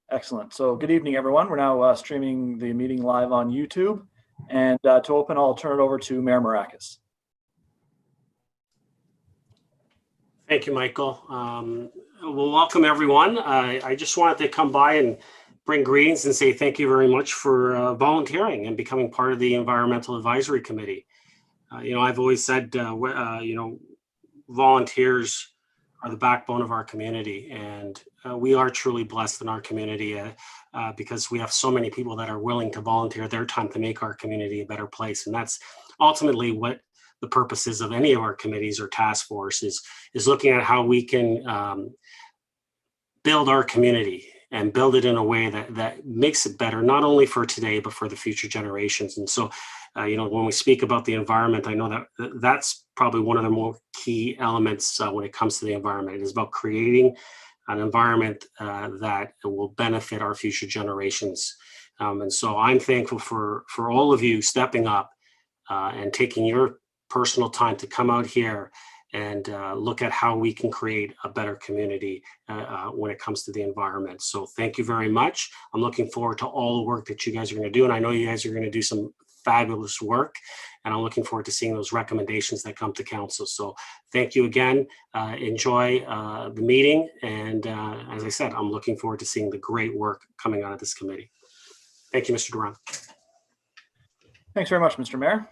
Excellent. So good evening, everyone. We're now streaming the meeting live on YouTube. And to open, I'll turn it over to Mayor Marakis. Thank you, Michael. Well, welcome everyone. I just wanted to come by and bring greetings and say thank you very much for volunteering and becoming part of the Environmental Advisory Committee. I've always said, volunteers are the backbone of our community, and we are truly blessed in our community because we have so many people that are willing to volunteer their time to make our community a better place. And that's ultimately what the purposes of any of our committees or task forces is looking at how we can build our community and build it in a way that makes it better, not only for today, but for the future generations. And so, when we speak about the environment, I know that that's probably one of the more key elements when it comes to the environment. It is about creating an environment that will benefit our future generations. And so I'm thankful for all of you stepping up and taking your personal time to come out here and look at how we can create a better community when it comes to the environment. So thank you very much. I'm looking forward to all the work that you guys are going to do. And I know you guys are going to do some fabulous work. And I'm looking forward to seeing those recommendations that come to council. So thank you again. Enjoy the meeting. And as I said, I'm looking forward to seeing the great work coming out of this committee. Thank you, Mr. Duran. Thanks very much, Mr. Mayor.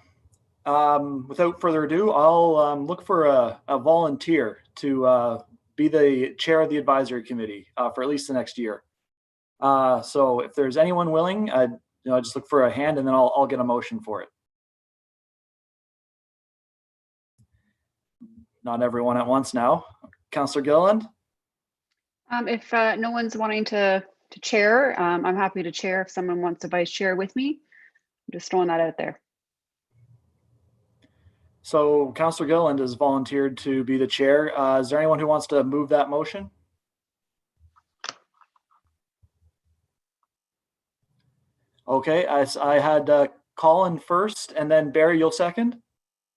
Without further ado, I'll look for a volunteer to be the chair of the advisory committee for at least the next year. So if there's anyone willing, I just look for a hand and then I'll get a motion for it. Not everyone at once now. Councillor Gilliland? If no one's wanting to chair, I'm happy to chair if someone wants to vice chair with me. I'm just throwing that out there. So Councillor Gilliland has volunteered to be the chair. Is there anyone who wants to move that motion? Okay, I had Colin first, and then Barry, you'll second.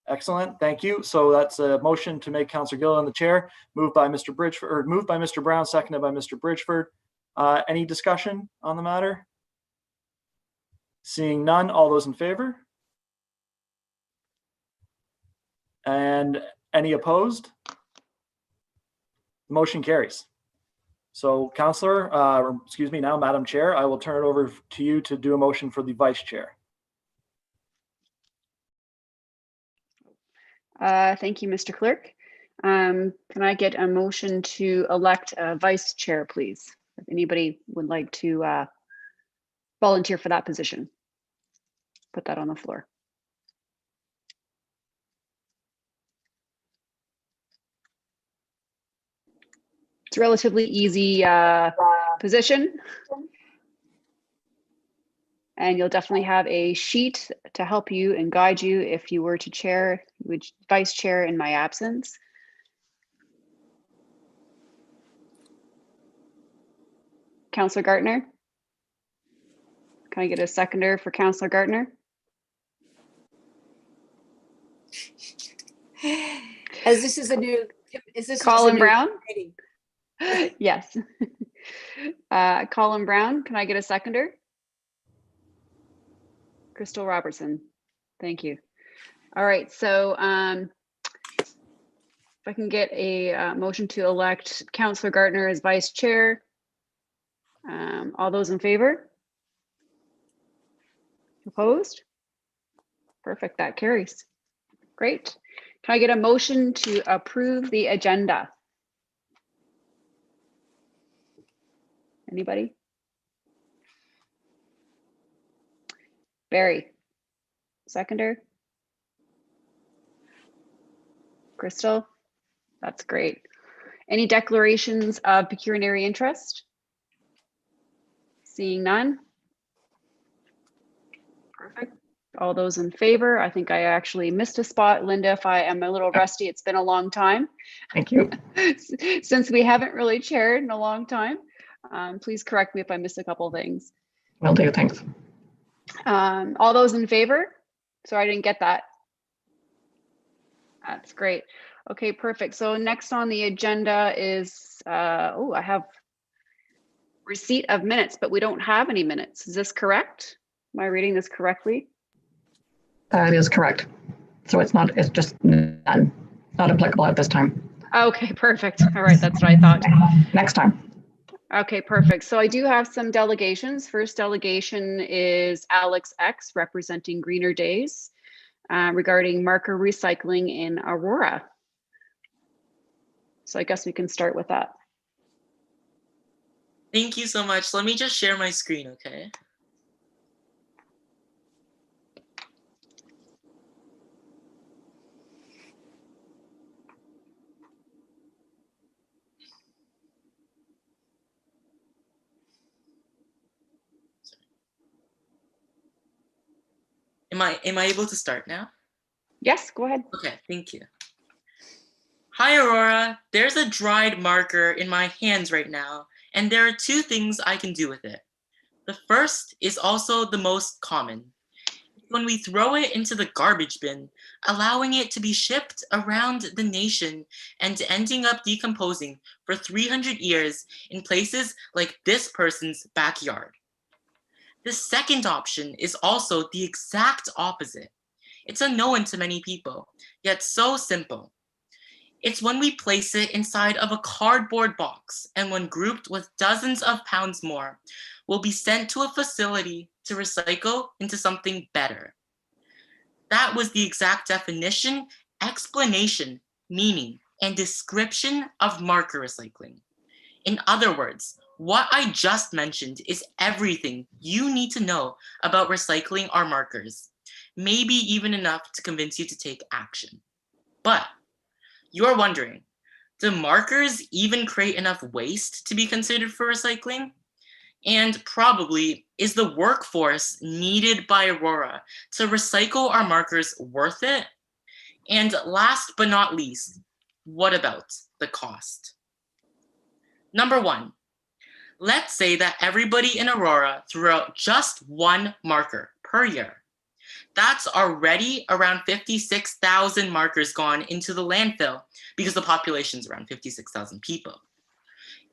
Excellent, thank you. So that's a motion to make Councillor Gilliland the chair, moved by Mr. Bridgeford, or moved by Mr. Brown, seconded by Mr. Bridgeford. Any discussion on the matter? Seeing none, all those in favor? And any opposed? The motion carries. So Councillor, now Madam Chair, I will turn it over to you to do a motion for the Vice Chair. Thank you, Mr. Clerk. Can I get a motion to elect a Vice Chair, please? If anybody would like to volunteer for that position, put that on the floor. It's a relatively easy position. And you'll definitely have a sheet to help you and guide you if you were to chair, which vice chair in my absence. Councillor Gartner. Can I get a seconder for Councillor Gartner? As this is a new, is this Colin Brown? Meeting? Yes. Colin Brown, can I get a seconder? Crystal Robertson, thank you. All right, so if I can get a motion to elect Councillor Gartner as vice chair. All those in favor? Opposed? Perfect, that carries. Great. Can I get a motion to approve the agenda? Anybody? Barry, seconder. Crystal, that's great. Any declarations of pecuniary interest? Seeing none. Perfect. All those in favor? I think I actually missed a spot. Linda, if I am a little rusty, it's been a long time. Thank you. Since we haven't really chaired in a long time. Please correct me if I missed a couple things. Will do, thanks. All those in favor? Sorry, I didn't get that. That's great. Okay, perfect. So next on the agenda is, I have receipt of minutes, but we don't have any minutes. Is this correct? Am I reading this correctly? That is correct. So it's just none, not applicable at this time. Okay, perfect. All right, that's what I thought. Next time. Okay, perfect. So I do have some delegations. First delegation is Alex X representing Greener Days regarding marker recycling in Aurora. So I guess we can start with that. Thank you so much. Let me just share my screen, okay? Am I able to start now? Yes, go ahead. Okay, thank you. Hi, Aurora. There's a dried marker in my hands right now, and there are two things I can do with it. The first is also the most common. When we throw it into the garbage bin, allowing it to be shipped around the nation and ending up decomposing for 300 years in places like this person's backyard. The second option is also the exact opposite. It's unknown to many people, yet so simple. It's when we place it inside of a cardboard box, and when grouped with dozens of pounds more, will be sent to a facility to recycle into something better. That was the exact definition, explanation, meaning, and description of marker recycling. In other words, what I just mentioned is everything you need to know about recycling our markers, maybe even enough to convince you to take action. But you're wondering, do markers even create enough waste to be considered for recycling? And probably, is the workforce needed by Aurora to recycle our markers worth it? And last but not least, what about the cost? Number one, let's say that everybody in Aurora threw out just one marker per year. That's already around 56,000 markers gone into the landfill because the population is around 56,000 people.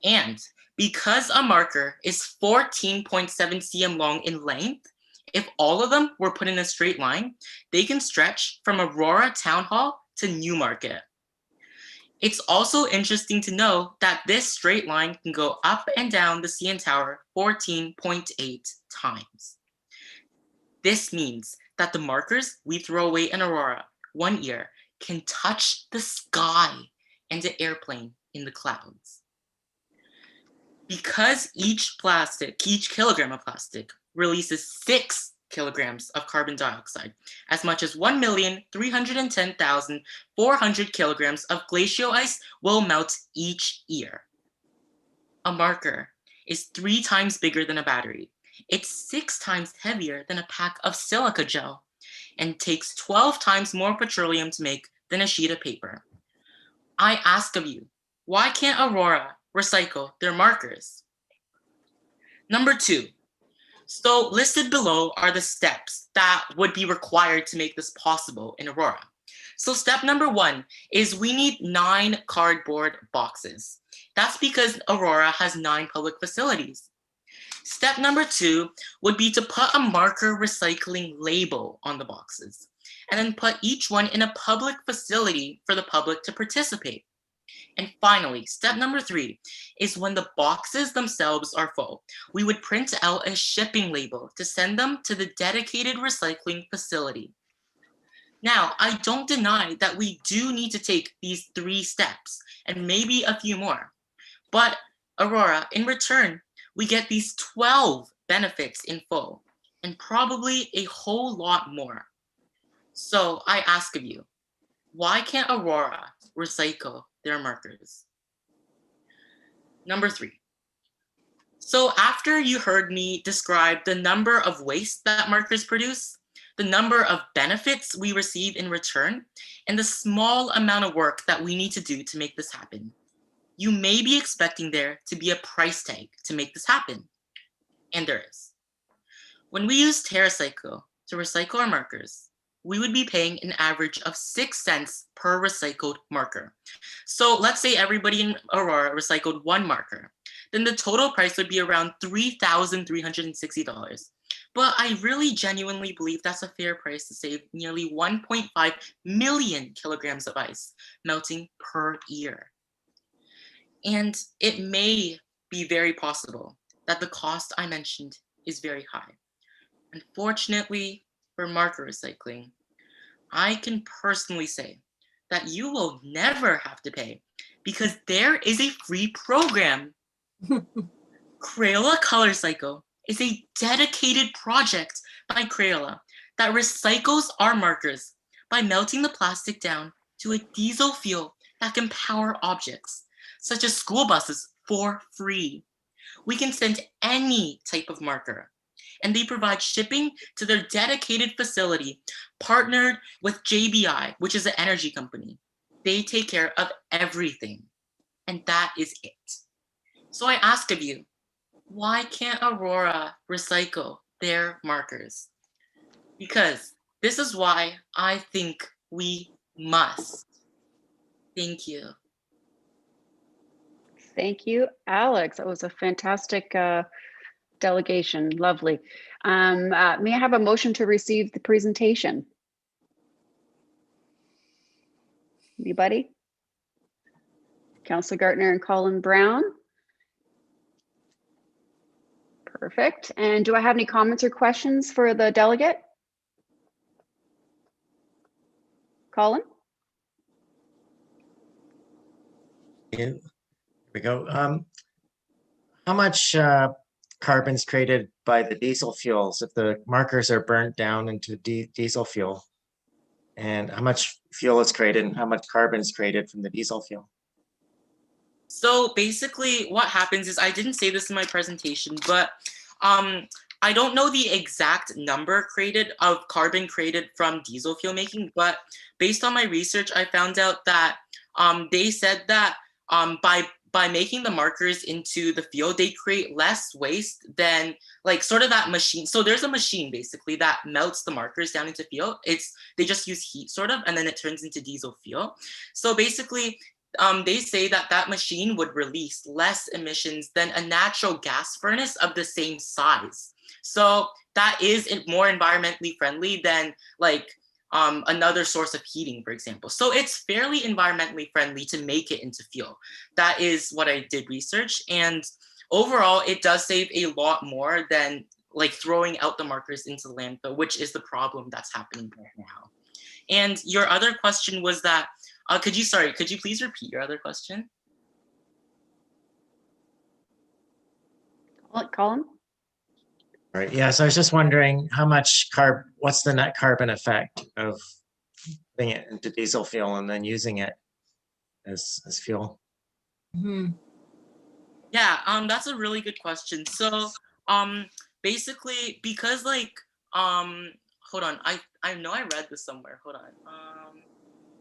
And because a marker is 14.7 cm long in length, if all of them were put in a straight line, they can stretch from Aurora Town Hall to Newmarket. It's also interesting to know that this straight line can go up and down the CN Tower 14.8 times. This means that the markers we throw away in Aurora one year can touch the sky and the airplane in the clouds. Because each kilogram of plastic releases 6 kilograms of carbon dioxide, as much as 1,310,400 kilograms of glacial ice will melt each year. A marker is 3 times bigger than a battery. It's 6 times heavier than a pack of silica gel and takes 12 times more petroleum to make than a sheet of paper. I ask of you, why can't Aurora recycle their markers? Number 2. So listed below are the steps that would be required to make this possible in Aurora. So step number 1 is we need 9 cardboard boxes. That's because Aurora has 9 public facilities. Step number 2 would be to put a marker recycling label on the boxes, and then put each one in a public facility for the public to participate. And finally, step number 3 is when the boxes themselves are full, we would print out a shipping label to send them to the dedicated recycling facility. Now, I don't deny that we do need to take these 3 steps and maybe a few more. But Aurora, in return, we get these 12 benefits in full and probably a whole lot more. So I ask of you, why can't Aurora recycle their markers? Number 3. So after you heard me describe the number of waste that markers produce, the number of benefits we receive in return, and the small amount of work that we need to do to make this happen, you may be expecting there to be a price tag to make this happen. And there is. When we use TerraCycle to recycle our markers, we would be paying an average of 6 cents per recycled marker. So let's say everybody in Aurora recycled 1 marker. then the total price would be around $3,360. But I really genuinely believe that's a fair price to save nearly 1.5 million kilograms of ice melting per year. And it may be very possible that the cost I mentioned is very high. Unfortunately, for marker recycling, I can personally say that you will never have to pay because there is a free program. Crayola Color Cycle is a dedicated project by Crayola that recycles our markers by melting the plastic down to a diesel fuel that can power objects, such as school buses, for free. We can send any type of marker, and they provide shipping to their dedicated facility, partnered with JBI, which is an energy company. They take care of everything, and that is it. So I ask of you, why can't Aurora recycle their markers? Because this is why I think we must. Thank you. Thank you, Alex. That was a fantastic delegation. Lovely. May I have a motion to receive the presentation? Anybody? Councillor Gartner and Colin Brown. Perfect. And do I have any comments or questions for the delegate? Colin? Here we go. How much carbon's created by the diesel fuels if the markers are burnt down into diesel fuel? And how much fuel is created and how much carbon is created from the diesel fuel? So basically what happens is, I didn't say this in my presentation, but I don't know the exact number created of carbon created from diesel fuel making, but based on my research, I found out that they said that by making the markers into the fuel, they create less waste than like sort of that machine. So there's a machine basically that melts the markers down into fuel. They just use heat sort of, and then it turns into diesel fuel. So basically, they say that that machine would release less emissions than a natural gas furnace of the same size. So that is more environmentally friendly than like another source of heating, for example. So it's fairly environmentally friendly to make it into fuel. That is what I did research. And overall, it does save a lot more than like throwing out the markers into the landfill, which is the problem that's happening right now. And your other question was that, could you please repeat your other question? Colin? All right. Yeah. So I was just wondering how much what's the net carbon effect of putting it into diesel fuel and then using it as fuel? Mhm. Yeah, that's a really good question. So basically, because like hold on, I know I read this somewhere. Hold on.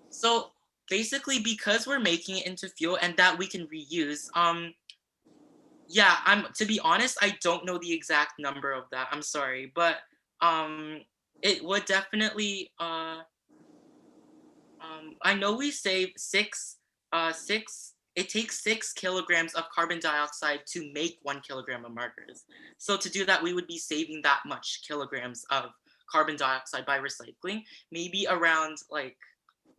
So basically, because we're making it into fuel and that we can reuse, yeah, to be honest, I don't know the exact number of that. I'm sorry, but it would definitely I know we save it takes 6 kilograms of carbon dioxide to make 1 kilogram of markers. So to do that, we would be saving that much kilograms of carbon dioxide by recycling, maybe around like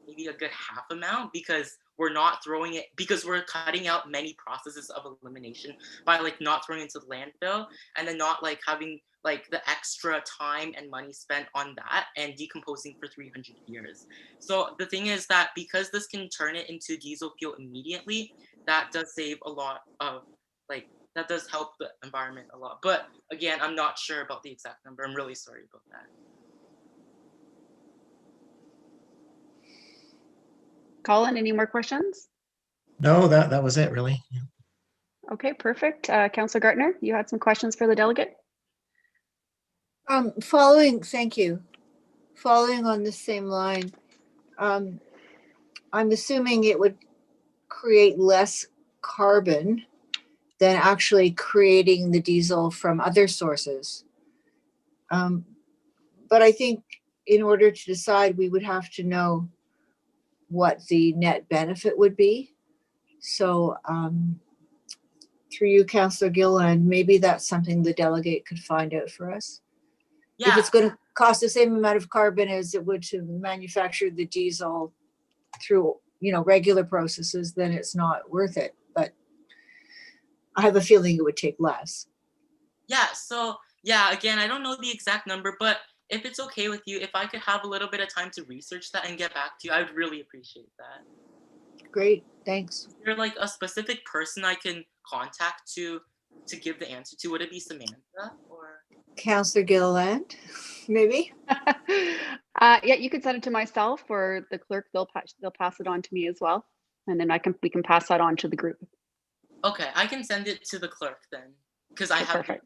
maybe a good half amount, because we're not throwing it, because we're cutting out many processes of elimination by like not throwing it into the landfill, and then not like having like the extra time and money spent on that and decomposing for 300 years. So the thing is that because this can turn it into diesel fuel immediately, that does save a lot of like, that does help the environment a lot. But again, I'm not sure about the exact number. I'm really sorry about that. Colin, any more questions? No, that was it really. Yeah. Okay, perfect. Councillor Gartner, you had some questions for the delegate? Thank you. Following on the same line, I'm assuming it would create less carbon than actually creating the diesel from other sources. But I think in order to decide, we would have to know what the net benefit would be. So through you, Councillor Gilliland, maybe that's something the delegate could find out for us. If Yeah, it's going to cost the same amount of carbon as it would to manufacture the diesel through, regular processes, then it's not worth it. But I have a feeling it would take less. yeah. So yeah, again, I don't know the exact number, but if it's okay with you, if I could have a little bit of time to research that and get back to you, I would really appreciate that. Great, thanks. Is there like a specific person I can contact to give the answer to? Would it be Samantha or? Councillor Gilliland, maybe? Yeah, you could send it to myself or the clerk. They'll pass it on to me as well, and then we can pass that on to the group. Okay, I can send it to the clerk then, because I have. Perfect.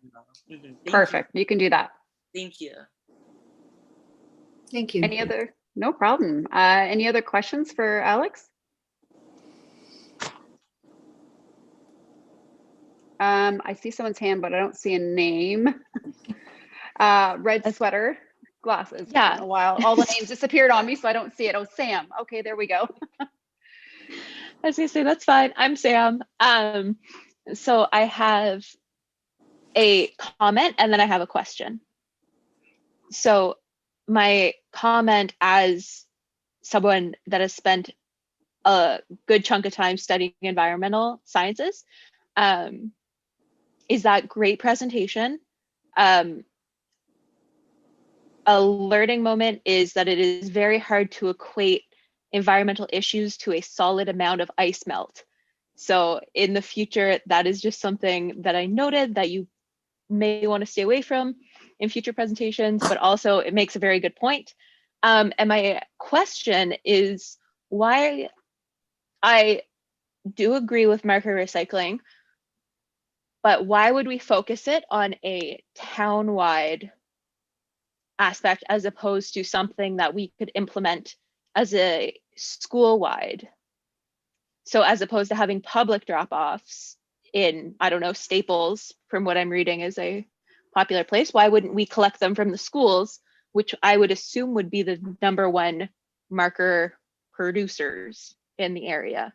Mm-hmm. Perfect. You can do that. Thank you. Thank you. Any other? No problem. Any other questions for Alex? I see someone's hand, but I don't see a name. Red sweater, glasses. Yeah. In a while, all the names disappeared on me, so I don't see it. Oh, Sam. Okay, there we go. I was gonna say, that's fine. I'm Sam. So I have a comment and then I have a question. So my comment, as someone that has spent a good chunk of time studying environmental sciences, is that great presentation. A learning moment is that it is very hard to equate environmental issues to a solid amount of ice melt. So in the future, that is just something that I noted that you may want to stay away from in future presentations, but also it makes a very good point. And my question is why I do agree with marker recycling, but why would we focus it on a town-wide aspect as opposed to something that we could implement as a school-wide? So as opposed to having public drop-offs in, I don't know, Staples, from what I'm reading is a popular place, why wouldn't we collect them from the schools, which I would assume would be the #1 marker producers in the area?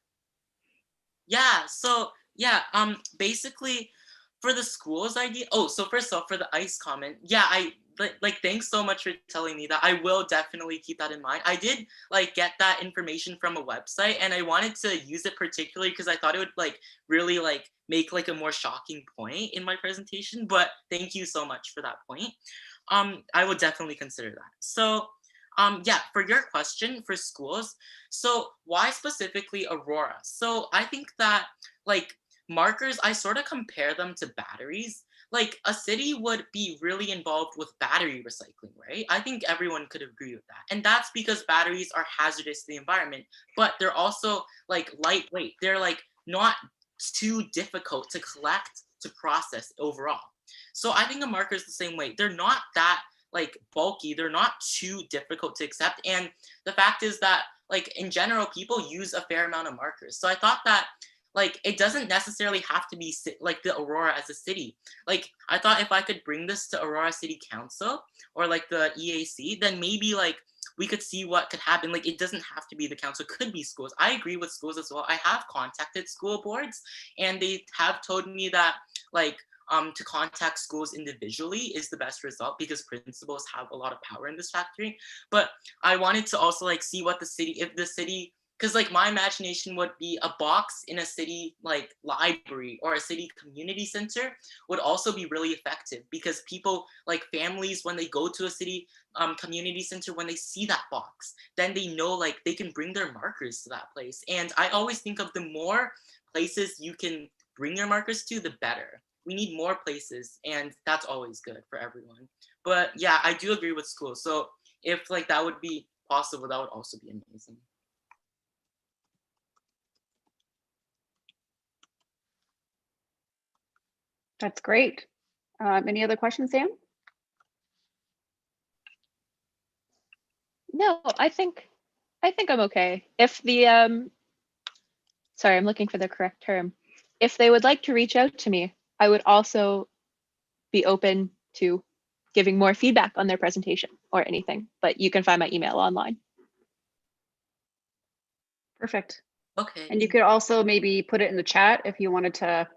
Yeah, so yeah, basically for the school's idea, so first off, for the ice comment, yeah, like thanks so much for telling me that. I will definitely keep that in mind. I did get that information from a website, and I wanted to use it particularly because I thought it would really make a more shocking point in my presentation, but thank you so much for that point. I will definitely consider that. So yeah, for your question for schools, so why specifically Aurora? So I think that markers, I sort of compare them to batteries. A city would be really involved with battery recycling, right? I think everyone could agree with that. And that's because batteries are hazardous to the environment, but they're also lightweight. They're not too difficult to collect, to process overall. So I think a marker is the same way. They're not that bulky, they're not too difficult to accept. And the fact is that in general, people use a fair amount of markers. So I thought that it doesn't necessarily have to be the Aurora as a city. I thought if I could bring this to Aurora City Council or the EAC, then maybe we could see what could happen. It doesn't have to be the council, it could be schools. I agree with schools as well. I have contacted school boards and they have told me that to contact schools individually is the best result because principals have a lot of power in this factory. But I wanted to also see what the city, if the city, because my imagination would be a box in a city library or a city community center would also be really effective because people families, when they go to a city community center, when they see that box, then they know they can bring their markers to that place. And I always think of the more places you can bring your markers to, the better. We need more places, and that's always good for everyone. But yeah, I do agree with schools. So if that would be possible, that would also be amazing. That's great. Any other questions, Sam? No, I think I'm okay. If the sorry, I'm looking for the correct term. If they would like to reach out to me, I would also be open to giving more feedback on their presentation or anything, but you can find my email online. Perfect. Okay. And you could also maybe put it in the chat if you wanted to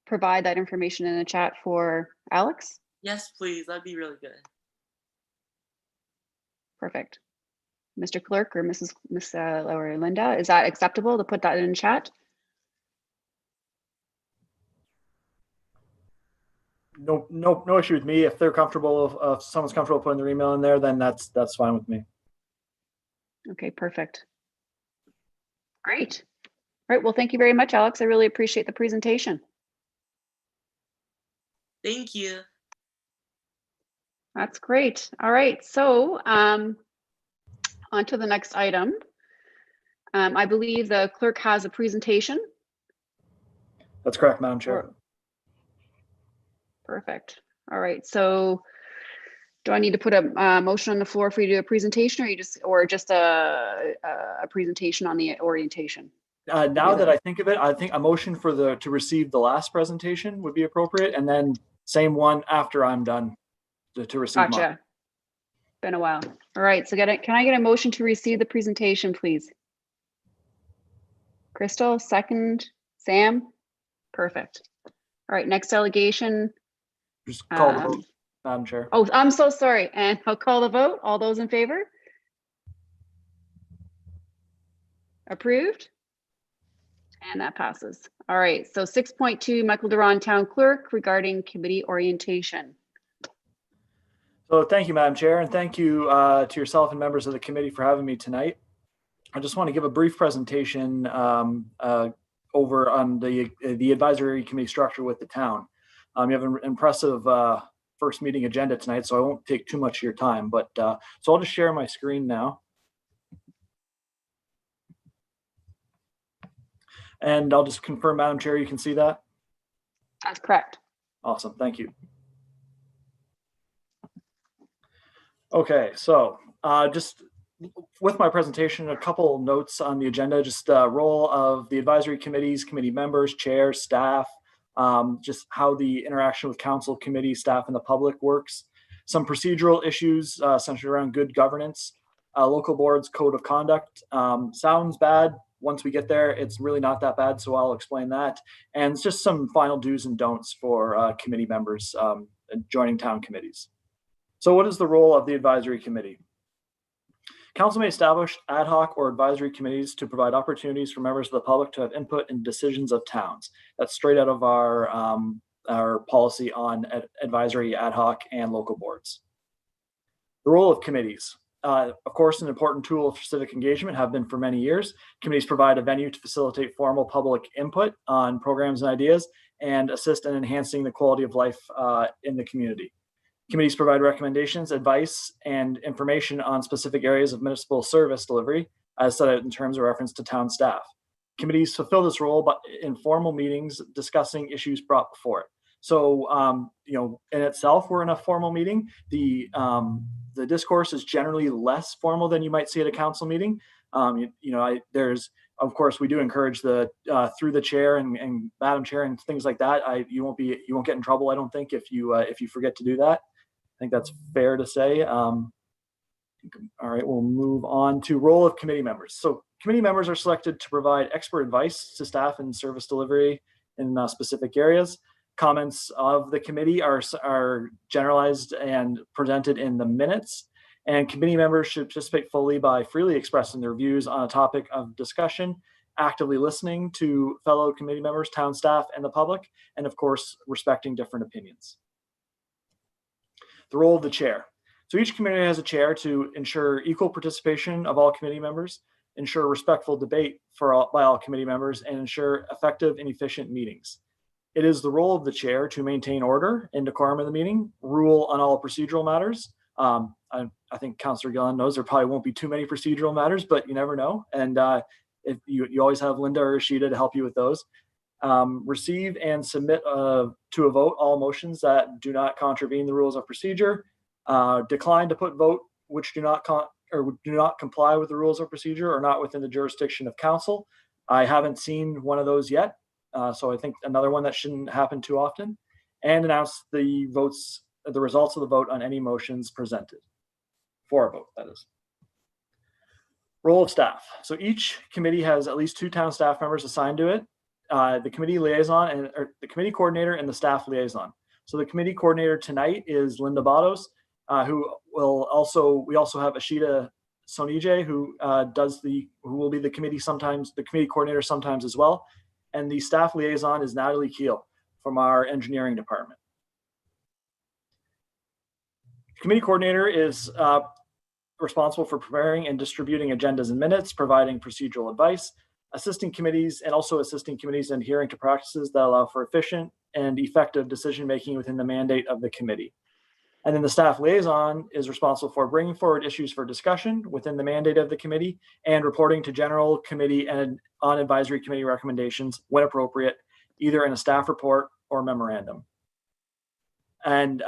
provide that information in the chat for Alex? Yes, please. That'd be really good. Perfect. Mr. Clerk or Miss or Linda, is that acceptable to put that in chat? No issue with me. If they're comfortable, if someone's comfortable putting their email in there, then that's fine with me. Okay, perfect. Great. All right, well, thank you very much, Alex. I really appreciate the presentation. Thank you. That's great. All right, so on to the next item. I believe the clerk has a presentation. That's correct, Madam Chair. Perfect. All right, so do I need to put a motion on the floor for you to do a presentation, or just a presentation on the orientation? Now that I think of it, I think a motion for to receive the last presentation would be appropriate, and then same one after I'm done to receive Gotcha. mine. Been a while. All right, so can I get a motion to receive the presentation, please? Crystal, second. Sam? Perfect. All right, next delegation. Just call the vote, Madam Chair. Oh, I'm so sorry. And I'll call the vote. All those in favor? Approved? And that passes. All right, so 6.2, Michael Duran, Town Clerk, regarding committee orientation. So thank you, Madam Chair, and thank you to yourself and members of the committee for having me tonight. I just want to give a brief presentation over on the advisory committee structure with the town. You have an impressive first meeting agenda tonight, so I won't take too much of your time, but so I'll just share my screen now. And I'll just confirm, Madam Chair, you can see that? That's correct. Awesome, thank you. Okay, so just with my presentation, a couple notes on the agenda, just role of the advisory committees, committee members, chair, staff, just how the interaction with council, committee, staff, and the public works. Some procedural issues centered around good governance, local boards, code of conduct. Sounds bad. Once we get there, it's really not that bad, so I'll explain that. And it's just some final do's and don'ts for committee members joining town committees. So what is the role of the advisory committee? Council may establish ad hoc or advisory committees to provide opportunities for members of the public to have input in decisions of towns. That's straight out of our policy on advisory, ad hoc, and local boards. The role of committees. Of course, an important tool for civic engagement, have been for many years. Committees provide a venue to facilitate formal public input on programs and ideas and assist in enhancing the quality of life in the community. Committees provide recommendations, advice, and information on specific areas of municipal service delivery, as set out in terms of reference to town staff. Committees fulfill this role by informal meetings discussing issues brought before it. So, in itself, we're in a formal meeting. The discourse is generally less formal than you might see at a council meeting. There's, of course, we do encourage the through the chair and Madam Chair and things like that. You won't get in trouble, I don't think, if you forget to do that. I think that's fair to say. All right, we'll move on to role of committee members. So committee members are selected to provide expert advice to staff and service delivery in specific areas. Comments of the committee are generalized and presented in the minutes, and committee members should participate fully by freely expressing their views on a topic of discussion, actively listening to fellow committee members, town staff, and the public, and of course, respecting different opinions. The role of the chair. So each committee has a chair to ensure equal participation of all committee members, ensure respectful debate by all committee members, and ensure effective and efficient meetings. It is the role of the chair to maintain order and decorum in the meeting, rule on all procedural matters. I think Councillor Gillen knows there probably won't be too many procedural matters, but you never know. And if you always have Linda or Rashida to help you with those. Receive and submit to a vote all motions that do not contravene the rules of procedure. Decline to put vote which do not comply with the rules of procedure or not within the jurisdiction of council. I haven't seen one of those yet. So I think another one that shouldn't happen too often, and announce the results of the vote on any motions presented for a vote, that is. Role of staff. So each committee has at least 2 town staff members assigned to it. the committee liaison or the committee coordinator and the staff liaison. So the committee coordinator tonight is Linda Bados, who will also, we also have Ashita Sonije, who will be the committee sometimes, the committee coordinator sometimes as well. And the staff liaison is Natalie Keel from our engineering department. Committee coordinator is responsible for preparing and distributing agendas and minutes, providing procedural advice, assisting committees, and also assisting committees in adhering to practices that allow for efficient and effective decision-making within the mandate of the committee. And then the staff liaison is responsible for bringing forward issues for discussion within the mandate of the committee and reporting to general committee and on advisory committee recommendations when appropriate, either in a staff report or memorandum. And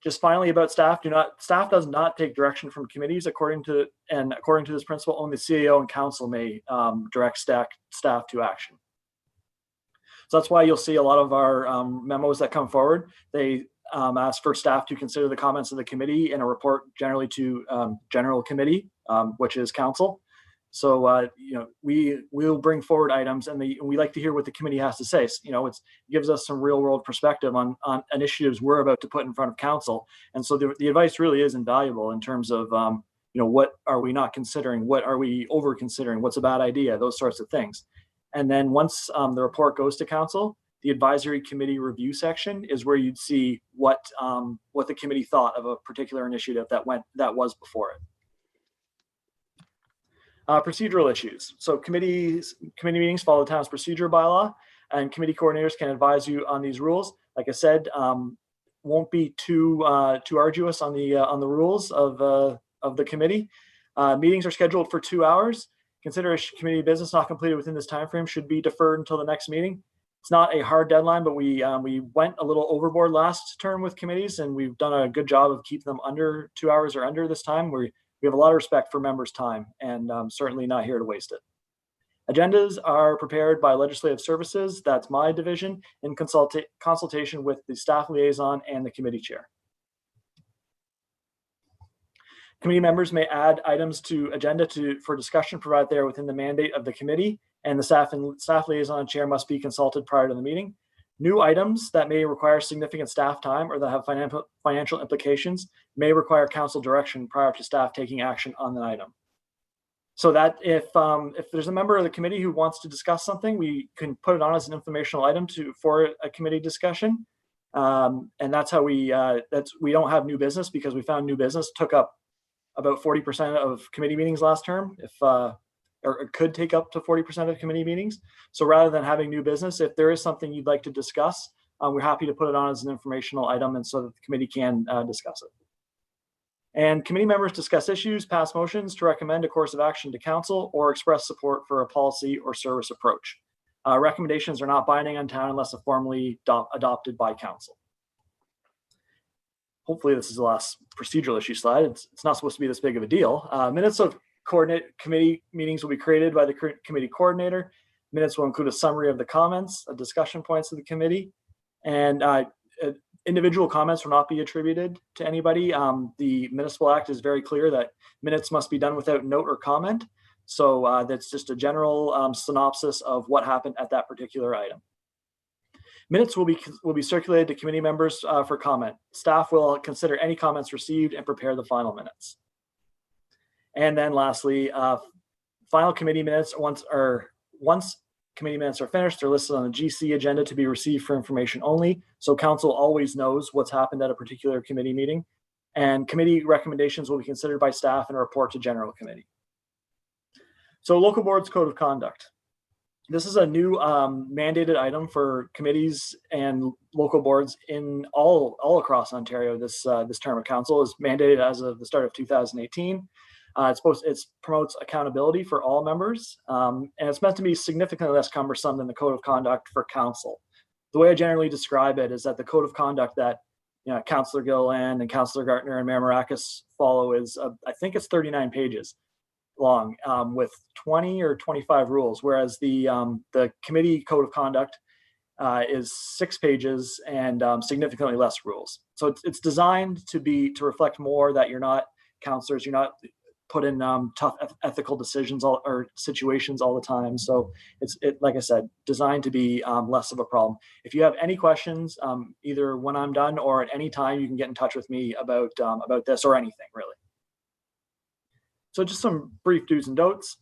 just finally about staff, staff does not take direction from committees according to this principle. Only the CEO and council may direct staff to action. So that's why you'll see a lot of our memos that come forward. They ask for staff to consider the comments of the committee in a report generally to general committee, which is council. So we will bring forward items, and we like to hear what the committee has to say. So, it gives us some real world perspective on initiatives we're about to put in front of council. And so the advice really is invaluable in terms of what are we not considering, what are we over considering, what's a bad idea, those sorts of things. And then once the report goes to council, the advisory committee review section is where you'd see what the committee thought of a particular initiative that was before it. Procedural issues. So committee meetings follow the town's procedure bylaw, and committee coordinators can advise you on these rules. Like I said, won't be too arduous on the rules of the committee. Meetings are scheduled for 2 hours. Consider a committee business not completed within this time frame should be deferred until the next meeting. It's not a hard deadline, but we went a little overboard last term with committees, and we've done a good job of keeping them under 2 hours or under this time. We have a lot of respect for members' time, and certainly not here to waste it. Agendas are prepared by Legislative Services, that's my division, in consultation with the staff liaison and the committee chair. Committee members may add items to agenda for discussion provided there within the mandate of the committee, and the staff liaison chair must be consulted prior to the meeting. New items that may require significant staff time or that have financial implications may require council direction prior to staff taking action on the item. So that if there's a member of the committee who wants to discuss something, we can put it on as an informational item for a committee discussion. And that's how we don't have new business, because we found new business took up about 40% of committee meetings last term, or it could take up to 40% of committee meetings. So rather than having new business, if there is something you'd like to discuss, we're happy to put it on as an informational item, and so that the committee can discuss it. And committee members discuss issues, pass motions to recommend a course of action to council, or express support for a policy or service approach. Recommendations are not binding on town unless formally adopted by council. Hopefully this is the last procedural issue slide. It's not supposed to be this big of a deal. Minutes of coordinate committee meetings will be created by the committee coordinator. Minutes will include a summary of the comments, discussion points of the committee, and individual comments will not be attributed to anybody. The Municipal Act is very clear that minutes must be done without note or comment. So that's just a general synopsis of what happened at that particular item. Minutes will be circulated to committee members for comment. Staff will consider any comments received and prepare the final minutes. And then lastly, final committee minutes, once committee minutes are finished, they're listed on the GC agenda to be received for information only. So council always knows what's happened at a particular committee meeting. And committee recommendations will be considered by staff and a report to general committee. So local boards code of conduct. This is a new mandated item for committees and local boards in all across Ontario. This term of council is mandated as of the start of 2018. It promotes accountability for all members, and it's meant to be significantly less cumbersome than the code of conduct for council. The way I generally describe it is that the code of conduct that Councillor Gilliland and Councillor Gartner and Mayor Marakis follow is, I think it's 39 pages long, with 20 or 25 rules, whereas the committee code of conduct is 6 pages and significantly less rules. So it's designed to reflect more that you're not councillors, you're not put in tough ethical decisions or situations all the time. So it's like I said, designed to be less of a problem. If you have any questions, either when I'm done or at any time, you can get in touch with me about this or anything really. So just some brief do's and don'ts.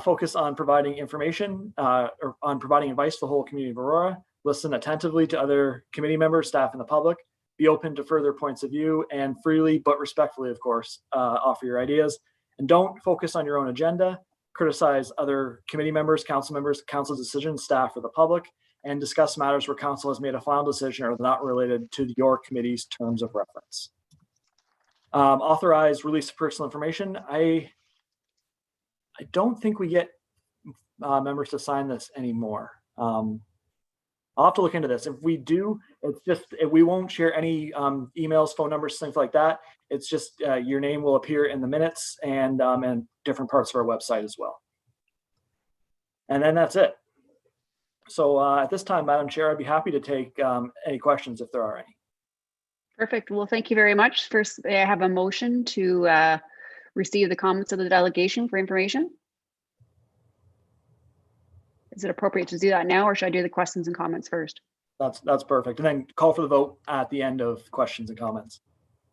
Focus on providing information or on providing advice to the whole community of Aurora. Listen attentively to other committee members, staff, and the public. Be open to further points of view and freely, but respectfully, of course, offer your ideas. And don't focus on your own agenda. Criticize other committee members, council decisions, staff, or the public, and discuss matters where council has made a final decision or not related to your committee's terms of reference. Authorized release of personal information. I don't think we get members to sign this anymore. I'll have to look into this. If we do, it's just, we won't share any emails, phone numbers, things like that. It's just your name will appear in the minutes and different parts of our website as well. And then that's it. So at this time, Madam Chair, I'd be happy to take any questions if there are any. Perfect. Well, thank you very much. First, I have a motion to receive the comments of the delegation for information. Is it appropriate to do that now, or should I do the questions and comments first? That's perfect. And then call for the vote at the end of questions and comments.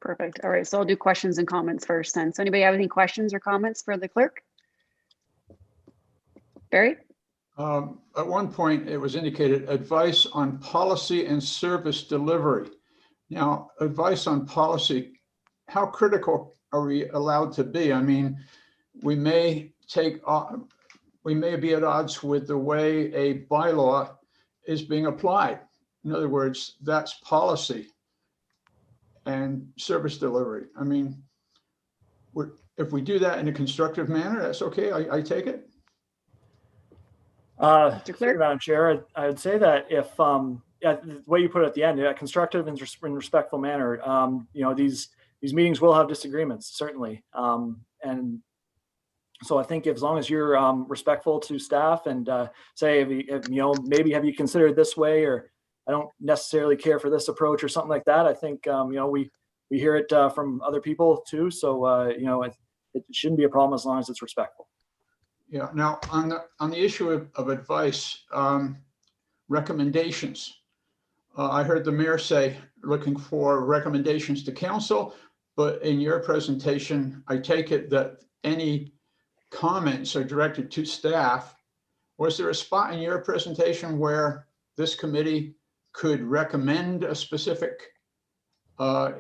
Perfect. All right, so I'll do questions and comments first then. So anybody have any questions or comments for the clerk? Barry? At one point, it was indicated advice on policy and service delivery. Now, advice on policy, how critical are we allowed to be? I mean, we may be at odds with the way a bylaw is being applied. In other words, that's policy and service delivery. I mean, if we do that in a constructive manner, that's okay. I take it. Madam Chair, I would say that if the way you put it at the end, constructive and respectful manner, these meetings will have disagreements, certainly. And so I think as long as you're respectful to staff and say, maybe have you considered this way, or I don't necessarily care for this approach or something like that. I think, we hear it from other people too. So, it shouldn't be a problem as long as it's respectful. Yeah. Now on the issue of advice, recommendations, I heard the mayor say looking for recommendations to council, but in your presentation, I take it that any comments are directed to staff. Was there a spot in your presentation where this committee could recommend a specific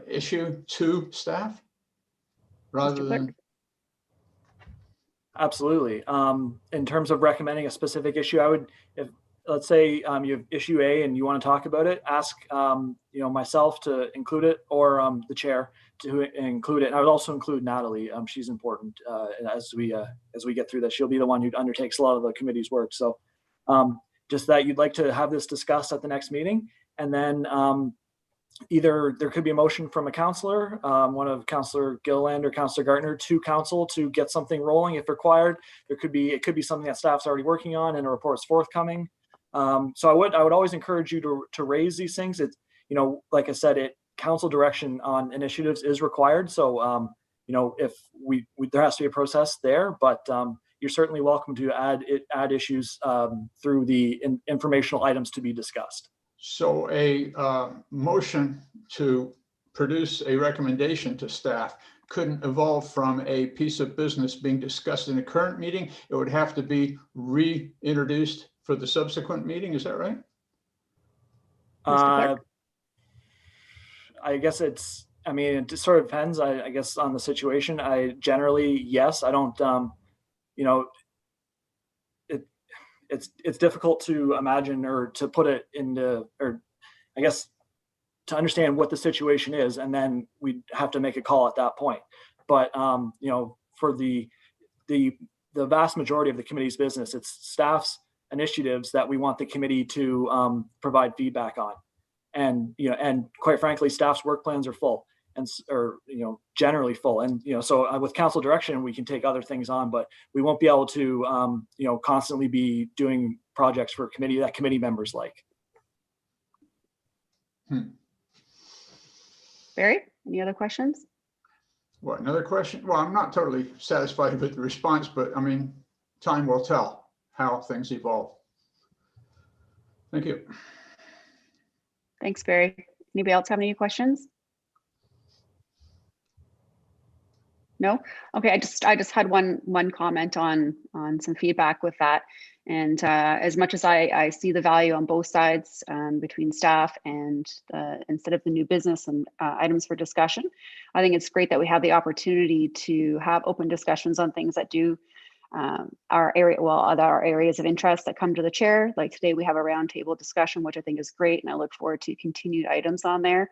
issue to staff rather than? Absolutely. In terms of recommending a specific issue, I would, let's say you have issue A and you want to talk about it, ask myself to include it, or the chair to include it. And I would also include Natalie. She's important as we get through this. She'll be the one who undertakes a lot of the committee's work. So just that you'd like to have this discussed at the next meeting, and then either there could be a motion from a councillor, one of Councillor Gilliland or Councillor Gartner, to council to get something rolling if required. It could be something that staff's already working on and a report's forthcoming. So I would always encourage you to raise these things. It's, like I said, council direction on initiatives is required. So if there has to be a process there, but you're certainly welcome to add issues through the informational items to be discussed. So a motion to produce a recommendation to staff couldn't evolve from a piece of business being discussed in a current meeting. It would have to be reintroduced for the subsequent meeting. Is that right? I guess it sort of depends, I guess, on the situation. I generally, yes, I don't, it's difficult to imagine or to put it into, or I guess to understand what the situation is, and then we'd have to make a call at that point. But for the vast majority of the committee's business, it's staff's initiatives that we want the committee to provide feedback on. And quite frankly, staff's work plans are full, or generally full. And so with council direction, we can take other things on, but we won't be able to constantly be doing projects for committee members like. Barry, any other questions? What, another question? Well, I'm not totally satisfied with the response, but I mean, time will tell how things evolve. Thank you. Thanks, Barry. Anybody else have any questions? No? Okay, I just had one comment on some feedback with that. And as much as I see the value on both sides between staff and instead of the new business and items for discussion, I think it's great that we have the opportunity to have open discussions on things that do our areas of interest that come to the chair. Like today we have a roundtable discussion, which I think is great. And I look forward to continued items on there.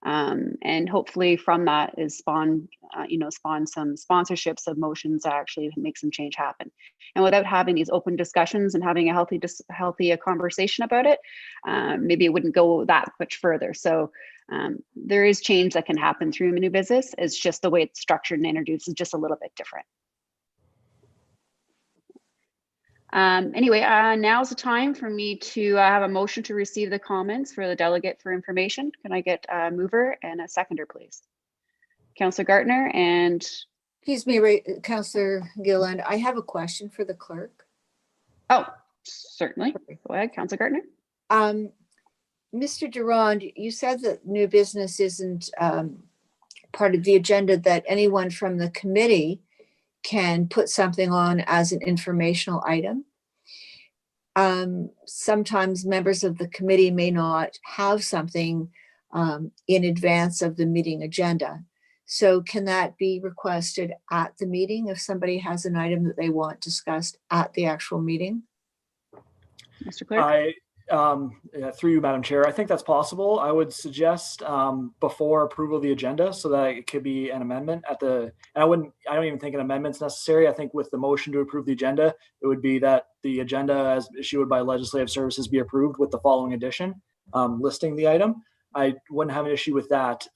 And hopefully from that is spawn some sponsorships of motions that actually make some change happen. And without having these open discussions and having a healthy conversation about it, maybe it wouldn't go that much further. So there is change that can happen through a new business. It's just the way it's structured and introduced is just a little bit different. Anyway, now's the time for me to have a motion to receive the comments for the delegate for information. Can I get a mover and a seconder, please? Councillor Gartner and... Excuse me, Councillor Gilland, I have a question for the clerk. Oh, certainly. Go ahead, Councillor Gartner. Mr. Durand, you said that new business isn't part of the agenda, that anyone from the committee can put something on as an informational item. Sometimes members of the committee may not have something in advance of the meeting agenda. So can that be requested at the meeting if somebody has an item that they want discussed at the actual meeting? Mr. Clerk? Through you, Madam Chair, I think that's possible. I would suggest before approval of the agenda so that it could be an amendment at the, and I don't even think an amendment's necessary. I think with the motion to approve the agenda, it would be that the agenda as issued by Legislative Services be approved with the following addition, listing the item. I wouldn't have an issue with that.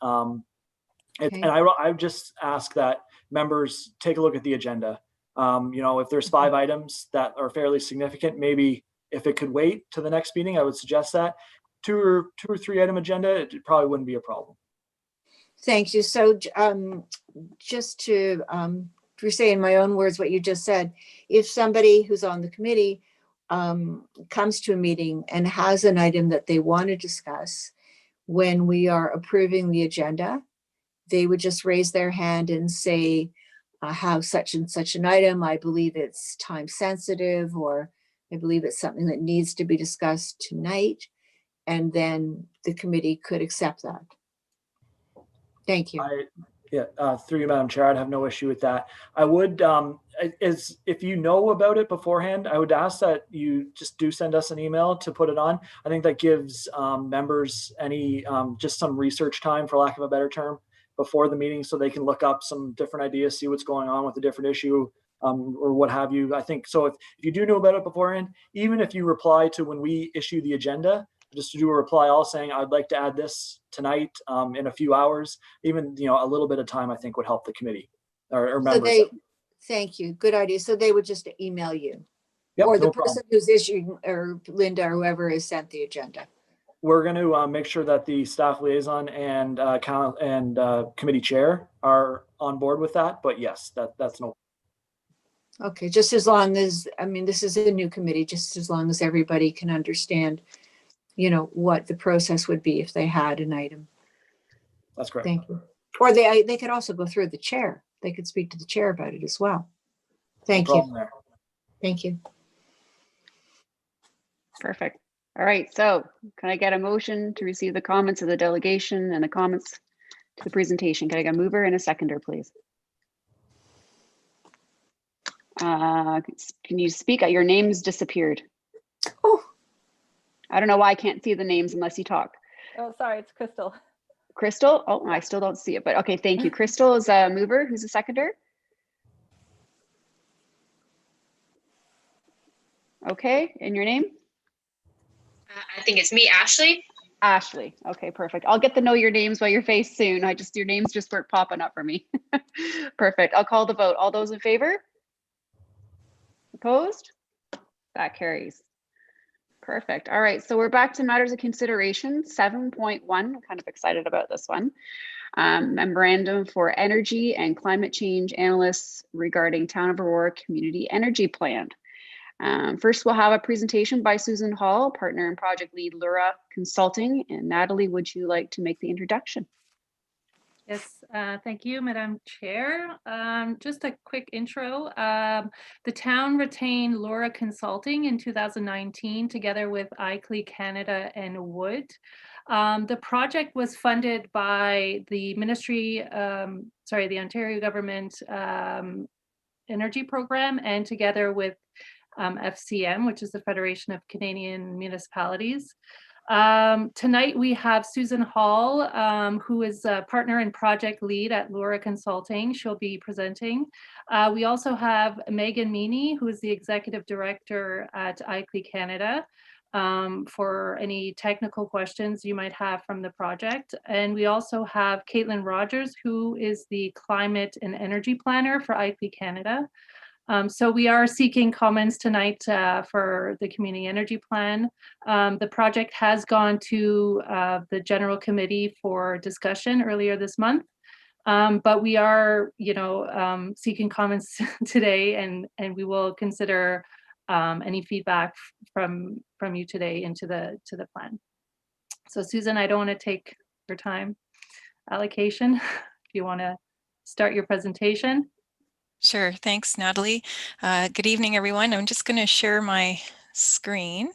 Okay. And I would just ask that members take a look at the agenda. If there's 5 items that are fairly significant, maybe if it could wait to the next meeting, I would suggest that. 2 or 3 item agenda, it probably wouldn't be a problem. Thank you. So just to say in my own words what you just said, if somebody who's on the committee comes to a meeting and has an item that they want to discuss, when we are approving the agenda, they would just raise their hand and say, I have such and such an item. I believe it's time sensitive, or I believe it's something that needs to be discussed tonight. And then the committee could accept that. Thank you. Through you, Madam Chair, I'd have no issue with that. I would, if you know about it beforehand, I would ask that you just do send us an email to put it on. I think that gives members just some research time, for lack of a better term, before the meeting, so they can look up some different ideas, see what's going on with a different issue, or what have you. I think so. If you do know about it beforehand, even if you reply to when we issue the agenda, just to do a reply all saying, I'd like to add this tonight in a few hours, even a little bit of time, I think would help the committee or members. Thank you. Good idea. So they would just email you. Yep, or the no person problem. who's issuing, or Linda, or whoever has sent the agenda. We're going to make sure that the staff liaison and committee chair are on board with that. But yes, that's no. Okay, just as long as, this is a new committee, just as long as everybody can understand, what the process would be if they had an item. That's correct. Thank you. Or they could also go through the chair. They could speak to the chair about it as well. Thank you. There. Thank you. Perfect. All right, so can I get a motion to receive the comments of the delegation and the comments to the presentation? Can I get a mover and a seconder, please? Can you speak? Your name's disappeared. Oh. I don't know why I can't see the names unless you talk. Oh, sorry, it's Crystal. Crystal? Oh, I still don't see it, but okay, thank you. Crystal is a mover. Who's a seconder? Okay, and your name? I think it's me, Ashley. Ashley. Okay, perfect. I'll get to know your names by your face soon. Your names just weren't popping up for me. Perfect. I'll call the vote. All those in favor? Opposed? That carries. Perfect. All right, so we're back to matters of consideration, 7.1. I'm kind of excited about this one. memorandum for energy and climate change analysts regarding Town of Aurora Community Energy Plan. First, we'll have a presentation by Susan Hall, partner and project lead, Lura Consulting. And Natalie, would you like to make the introduction? Yes, thank you, Madam Chair. Just a quick intro. The town retained Lura Consulting in 2019 together with ICLEI Canada and Wood. The project was funded by the the Ontario Government Energy Program, and together with FCM, which is the Federation of Canadian Municipalities. Tonight we have Susan Hall, who is a partner and project lead at Lura Consulting. She'll be presenting. We also have Megan Meany, who is the executive director at ICLEI Canada, for any technical questions you might have from the project. And we also have Caitlin Rogers, who is the climate and energy planner for ICLEI Canada. So we are seeking comments tonight for the community energy plan. The project has gone to the general committee for discussion earlier this month, but we are, seeking comments today, and we will consider any feedback from you today into the plan. So Susan, I don't want to take your time allocation. If you want to start your presentation. Sure. Thanks, Natalie. Good evening, everyone. I'm just going to share my screen.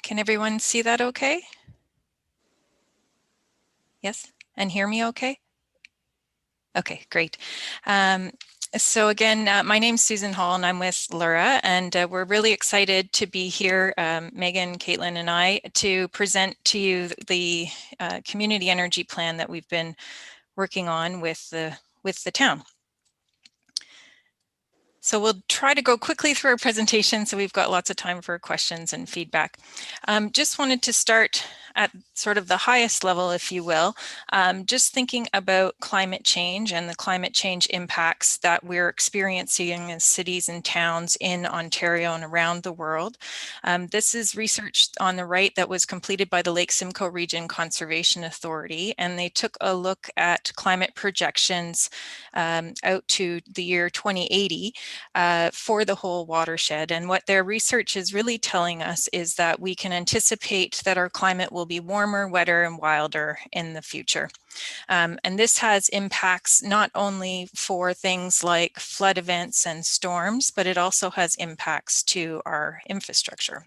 Can everyone see that okay? Yes? And hear me okay? Okay, great. So again, my name's Susan Hall and I'm with Lura, and we're really excited to be here, Megan, Caitlin, and I, to present to you the community energy plan that we've been working on with the town. So we'll try to go quickly through our presentation so we've got lots of time for questions and feedback. Just wanted to start at sort of the highest level, if you will, just thinking about climate change and the climate change impacts that we're experiencing as cities and towns in Ontario and around the world. This is research on the right that was completed by the Lake Simcoe Region Conservation Authority, and they took a look at climate projections out to the year 2080 for the whole watershed. And what their research is really telling us is that we can anticipate that our climate will be warmer, wetter, and wilder in the future. And this has impacts not only for things like flood events and storms, but it also has impacts to our infrastructure.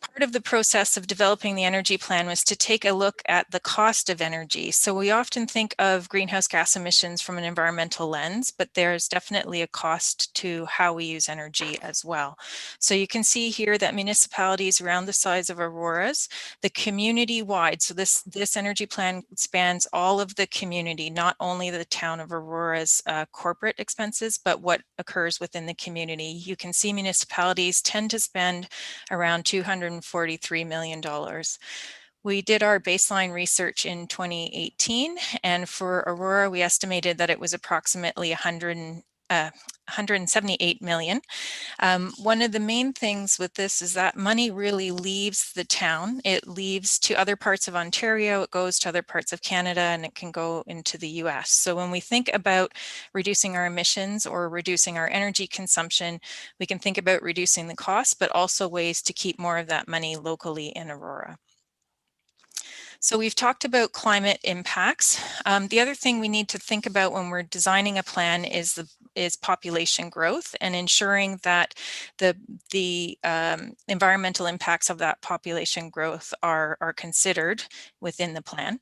Part of the process of developing the energy plan was to take a look at the cost of energy. So we often think of greenhouse gas emissions from an environmental lens, but there's definitely a cost to how we use energy as well. So you can see here that municipalities around the size of Aurora's, the community-wide, so this energy plan spans all of the community, not only the town of Aurora's corporate expenses, but what occurs within the community. You can see municipalities tend to spend around $243 million. We did our baseline research in 2018, and for Aurora, we estimated that it was approximately 178 million. One of the main things with this is that money really leaves the town. It leaves to other parts of Ontario, it goes to other parts of Canada, and it can go into the US. So when we think about reducing our emissions or reducing our energy consumption, we can think about reducing the cost, but also ways to keep more of that money locally in Aurora. So we've talked about climate impacts. The other thing we need to think about when we're designing a plan is population growth and ensuring that the environmental impacts of that population growth are considered within the plan.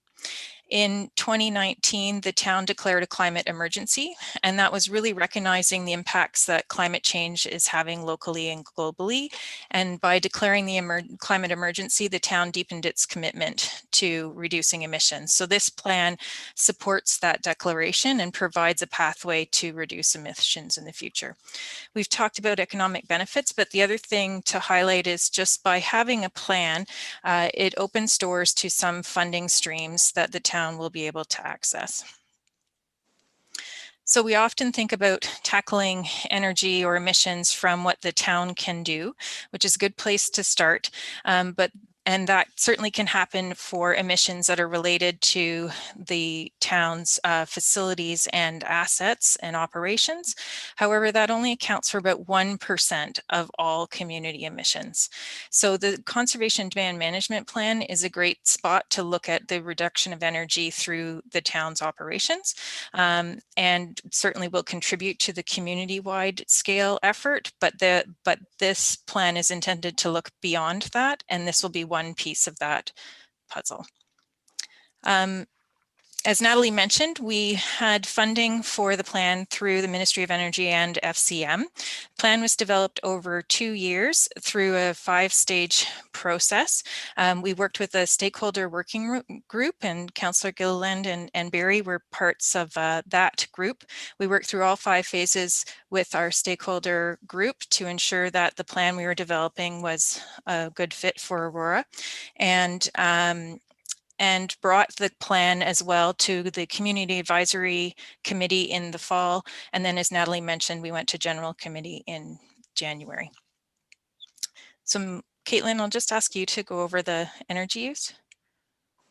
In 2019, the town declared a climate emergency, and that was really recognizing the impacts that climate change is having locally and globally. And by declaring the climate emergency, the town deepened its commitment to reducing emissions. So this plan supports that declaration and provides a pathway to reduce emissions in the future. We've talked about economic benefits, but the other thing to highlight is just by having a plan, it opens doors to some funding streams that the town will be able to access. So we often think about tackling energy or emissions from what the town can do, which is a good place to start. And that certainly can happen for emissions that are related to the town's facilities and assets and operations. However, that only accounts for about 1% of all community emissions. So the Conservation Demand Management Plan is a great spot to look at the reduction of energy through the town's operations, and certainly will contribute to the community-wide scale effort, but this plan is intended to look beyond that, and this will be one piece of that puzzle. As Natalie mentioned, we had funding for the plan through the Ministry of Energy and FCM. The plan was developed over 2 years through a 5-stage process. We worked with a stakeholder working group, and Councillor Gilliland and Barry were parts of that group. We worked through all 5 phases with our stakeholder group to ensure that the plan we were developing was a good fit for Aurora, and brought the plan as well to the Community Advisory Committee in the fall. And then, as Natalie mentioned, we went to General Committee in January. So Caitlin, I'll just ask you to go over the energy use.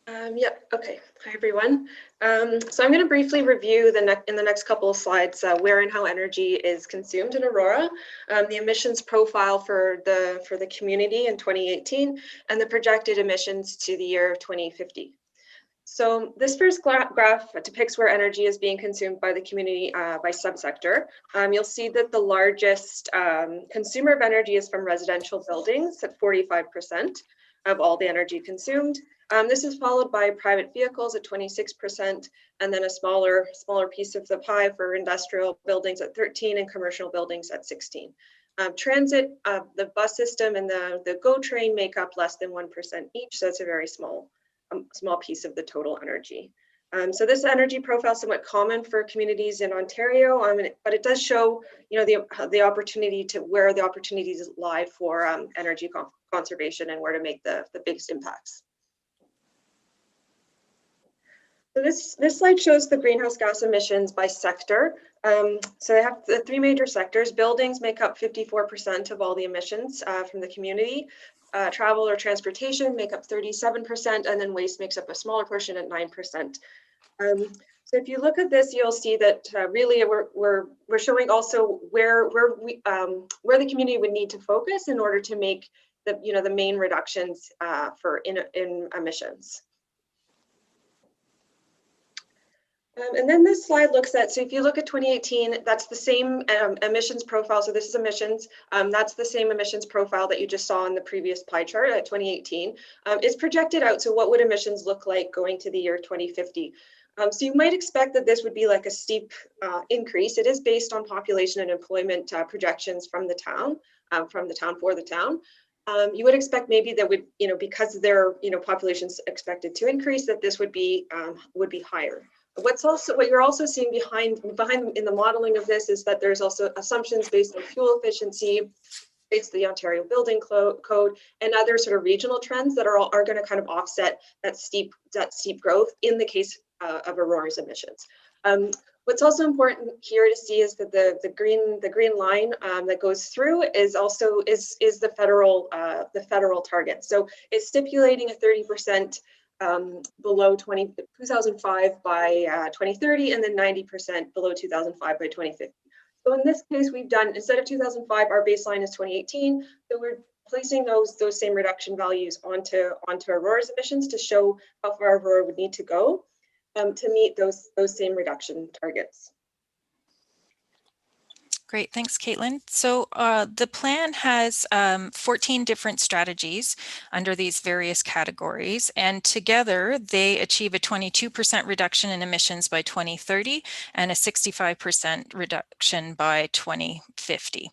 Yep. Okay. Hi, everyone. So I'm going to briefly review in the next couple of slides where and how energy is consumed in Aurora, the emissions profile for the community in 2018, and the projected emissions to the year 2050. So this first graph depicts where energy is being consumed by the community by subsector. You'll see that the largest consumer of energy is from residential buildings at 45% of all the energy consumed. This is followed by private vehicles at 26%, and then a smaller piece of the pie for industrial buildings at 13% and commercial buildings at 16%. Transit, the bus system and the GO train make up less than 1% each, so it's a very small piece of the total energy. So this energy profile is somewhat common for communities in Ontario, but it does show, the opportunity to where the opportunities lie for energy conservation and where to make the biggest impacts. So this slide shows the greenhouse gas emissions by sector. So they have the 3 major sectors. Buildings make up 54% of all the emissions from the community. Travel or transportation make up 37%, and then waste makes up a smaller portion at 9%. So if you look at this, you'll see that really we're showing also where the community would need to focus in order to make the main reductions in emissions. And then this slide looks at, so if you look at 2018, that's the same emissions profile. So this is emissions. That's the same emissions profile that you just saw in the previous pie chart at 2018. It's projected out. So what would emissions look like going to the year 2050? So you might expect that this would be like a steep increase. It is based on population and employment projections from the town for the town. You would expect maybe that would, because their population's expected to increase, that this would be higher. What you're also seeing behind in the modeling of this is that there's also assumptions based on fuel efficiency, based on the Ontario Building Code, and other sort of regional trends that are going to kind of offset that steep growth in the case of Aurora's emissions. What's also important here to see is that the green line that goes through is the federal target. So it's stipulating a 30% below 2005 by 2030, and then 90% below 2005 by 2050. So in this case, we've done, instead of 2005, our baseline is 2018. So we're placing those same reduction values onto Aurora's emissions to show how far Aurora would need to go to meet those same reduction targets. Great, thanks, Caitlin. So the plan has 14 different strategies under these various categories, and together they achieve a 22% reduction in emissions by 2030 and a 65% reduction by 2050.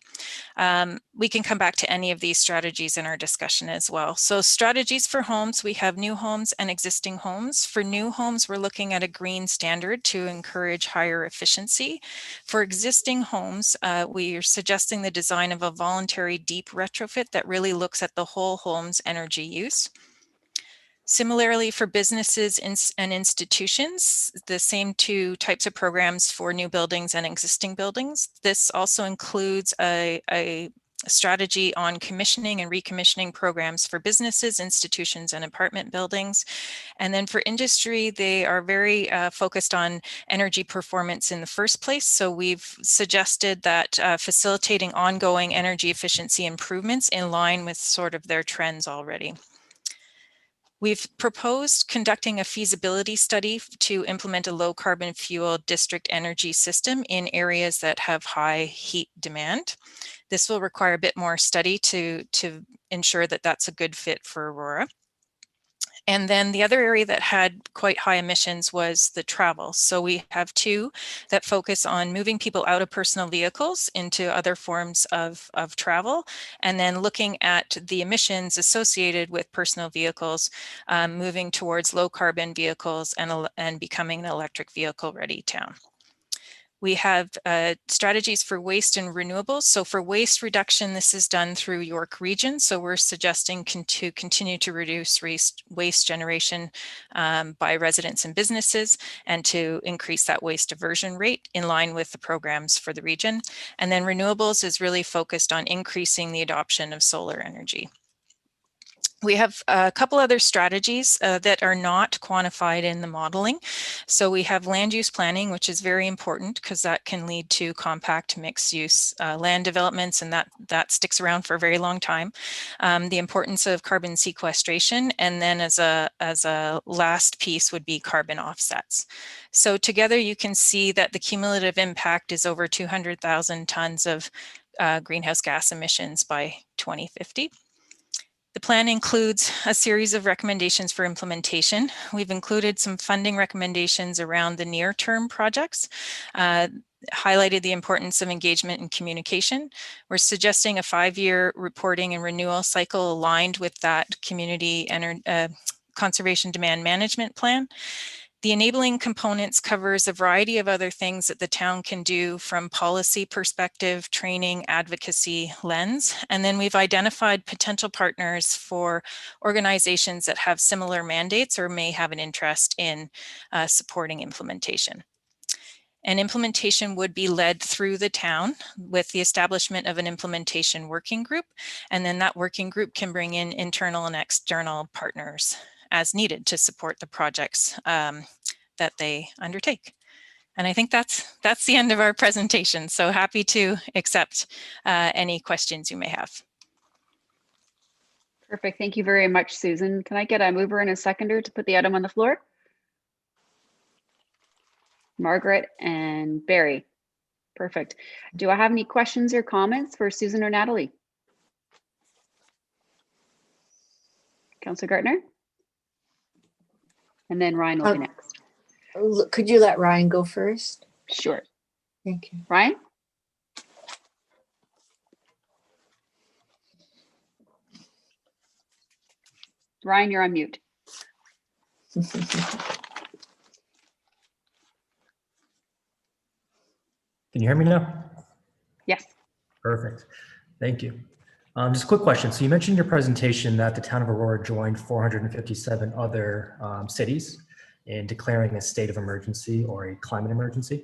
We can come back to any of these strategies in our discussion as well. So strategies for homes, we have new homes and existing homes. For new homes, we're looking at a green standard to encourage higher efficiency. For existing homes, we are suggesting the design of a voluntary deep retrofit that really looks at the whole home's energy use. Similarly, for businesses and institutions, the same two types of programs for new buildings and existing buildings. This also includes a strategy on commissioning and recommissioning programs for businesses, institutions, and apartment buildings. And then for industry, they are very focused on energy performance in the first place. So we've suggested that facilitating ongoing energy efficiency improvements in line with sort of their trends already. We've proposed conducting a feasibility study to implement a low carbon fuel district energy system in areas that have high heat demand. This will require a bit more study to ensure that that's a good fit for Aurora. And then the other area that had quite high emissions was the travel. So we have two that focus on moving people out of personal vehicles into other forms of travel, and then looking at the emissions associated with personal vehicles, moving towards low carbon vehicles and becoming an electric vehicle ready town. We have strategies for waste and renewables. So for waste reduction, this is done through York Region. So we're suggesting to continue to reduce waste generation by residents and businesses, and to increase that waste diversion rate in line with the programs for the region. And then renewables is really focused on increasing the adoption of solar energy. We have a couple other strategies that are not quantified in the modeling. So we have land use planning, which is very important because that can lead to compact mixed use land developments, and that sticks around for a very long time. The importance of carbon sequestration, and then as a last piece would be carbon offsets. So together you can see that the cumulative impact is over 200,000 tons of greenhouse gas emissions by 2050. The plan includes a series of recommendations for implementation. We've included some funding recommendations around the near-term projects, highlighted the importance of engagement and communication. We're suggesting a 5-year reporting and renewal cycle aligned with that community conservation demand management plan. The enabling components covers a variety of other things that the town can do from policy perspective, training, advocacy lens. And then we've identified potential partners for organizations that have similar mandates or may have an interest in supporting implementation. And implementation would be led through the town with the establishment of an implementation working group. And then that working group can bring in internal and external partners as needed to support the projects that they undertake. And I think that's the end of our presentation. So happy to accept any questions you may have. Perfect. Thank you very much, Susan. Can I get a mover and a seconder to put the item on the floor? Margaret and Barry. Perfect. Do I have any questions or comments for Susan or Natalie? Councillor Gartner? And then Ryan will be next. Could you let Ryan go first? Sure. Thank you. Ryan? Ryan, you're on mute. Can you hear me now? Yes. Perfect. Thank you. Just a quick question. So you mentioned in your presentation that the town of Aurora joined 457 other cities in declaring a state of emergency or a climate emergency.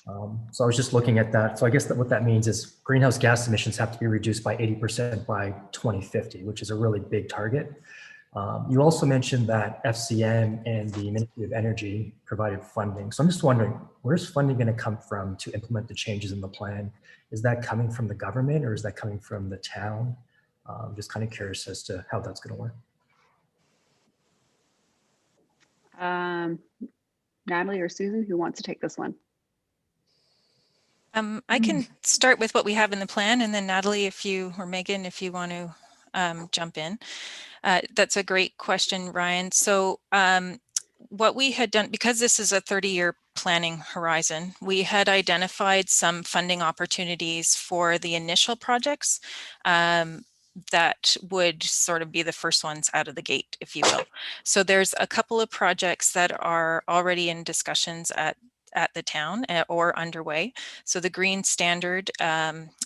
So I was just looking at that. So I guess that what that means is greenhouse gas emissions have to be reduced by 80% by 2050, which is a really big target. You also mentioned that FCM and the Ministry of Energy provided funding. So I'm just wondering, where's funding going to come from to implement the changes in the plan? Is that coming from the government or is that coming from the town? I'm just kind of curious as to how that's going to work. Natalie or Susan, who wants to take this one? I can start with what we have in the plan, and then Natalie, or Megan, if you want to jump in. That's a great question, Ryan. So what we had done, because this is a 30-year planning horizon, we had identified some funding opportunities for the initial projects that would sort of be the first ones out of the gate, if you will. So there's a couple of projects that are already in discussions at at the town or underway. So the green standard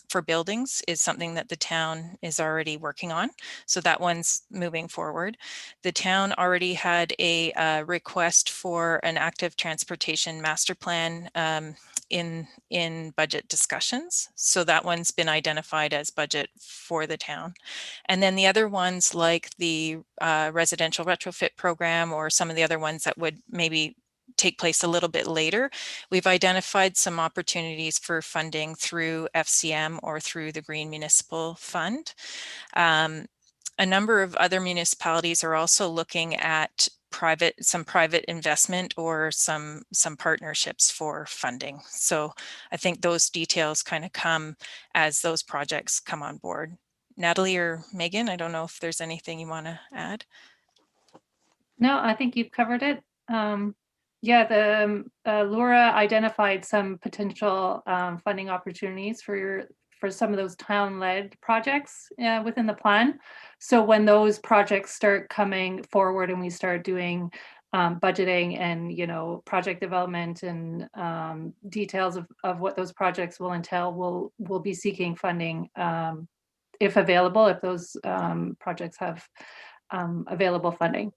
for buildings is something that the town is already working on. So that one's moving forward. The town already had a request for an active transportation master plan in budget discussions. So that one's been identified as budget for the town. And then the other ones like the residential retrofit program or some of the other ones that would maybe take place a little bit later, we've identified some opportunities for funding through FCM or through the Green Municipal Fund. A number of other municipalities are also looking at some private investment or some partnerships for funding. So I think those details kind of come as those projects come on board. Natalie or Megan, I don't know if there's anything you want to add. No, I think you've covered it. Yeah, the Laura identified some potential funding opportunities for some of those town-led projects within the plan. So when those projects start coming forward and we start doing budgeting and, you know, project development and details of what those projects will entail, we'll be seeking funding if available, if those projects have available funding.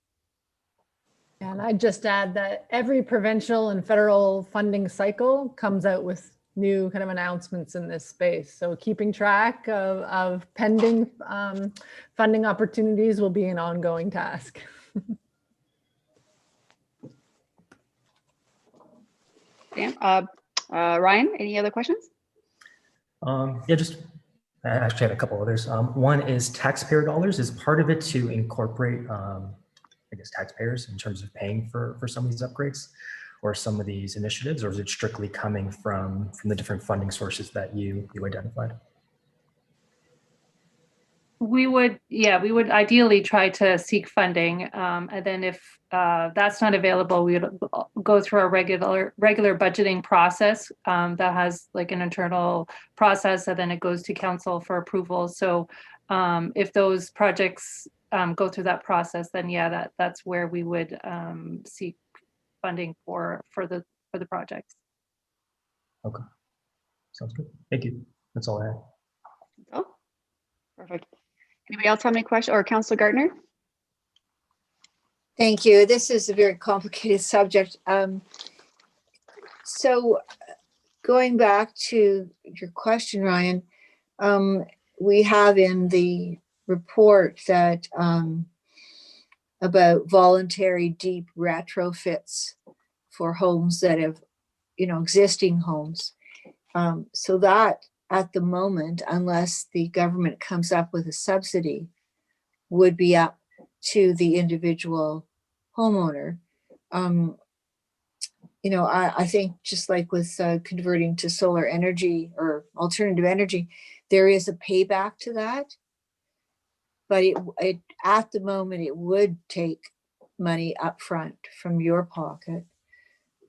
And I'd just add that every provincial and federal funding cycle comes out with new kind of announcements in this space. So keeping track of pending funding opportunities will be an ongoing task. Sam, Ryan, any other questions? Yeah, I actually had a couple others. One is taxpayer dollars. Is part of it to incorporate I guess taxpayers in terms of paying for some of these upgrades or some of these initiatives, or is it strictly coming from the different funding sources that you identified? We would ideally try to seek funding, and then if that's not available, we would go through our regular budgeting process that has like an internal process, and then it goes to council for approval. So if those projects go through that process, then yeah, that's where we would seek funding for the projects. Okay, sounds good. Thank you. That's all I had. Oh, perfect. Anybody else have any questions? Or Councillor Gardner? Thank you. This is a very complicated subject. So going back to your question, Ryan, we have in the report that about voluntary deep retrofits for homes that have, you know, existing homes. So that at the moment, unless the government comes up with a subsidy, would be up to the individual homeowner. You know, I think just like with converting to solar energy or alternative energy, there is a payback to that. But it at the moment, it would take money up front from your pocket.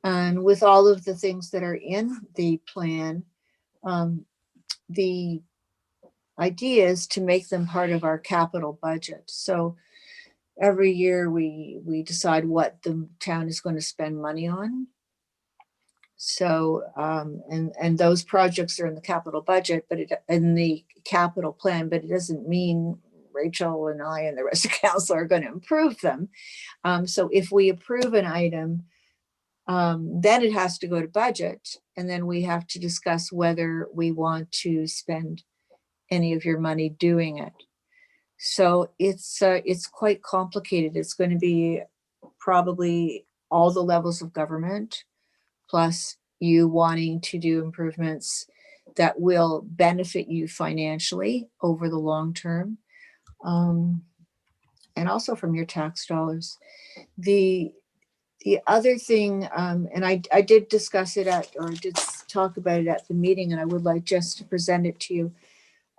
And with all of the things that are in the plan, the idea is to make them part of our capital budget. So every year we decide what the town is going to spend money on. So and those projects are in the capital budget, but in the capital plan, but it doesn't mean Rachel and I and the rest of council are going to improve them. So if we approve an item, then it has to go to budget, and then we have to discuss whether we want to spend any of your money doing it. So it's quite complicated. It's going to be probably all the levels of government, plus you wanting to do improvements that will benefit you financially over the long term, and also from your tax dollars. The other thing, and I did discuss it did talk about it at the meeting, and I would like just to present it to you.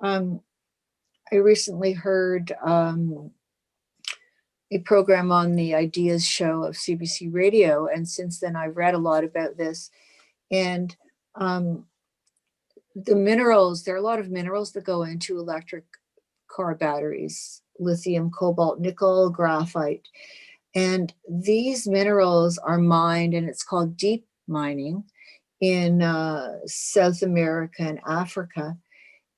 I recently heard a program on the Ideas show of CBC Radio, and since then I've read a lot about this. And the minerals, there are a lot of minerals that go into electric car batteries: lithium, cobalt, nickel, graphite. And these minerals are mined, and it's called deep mining. in South America and Africa.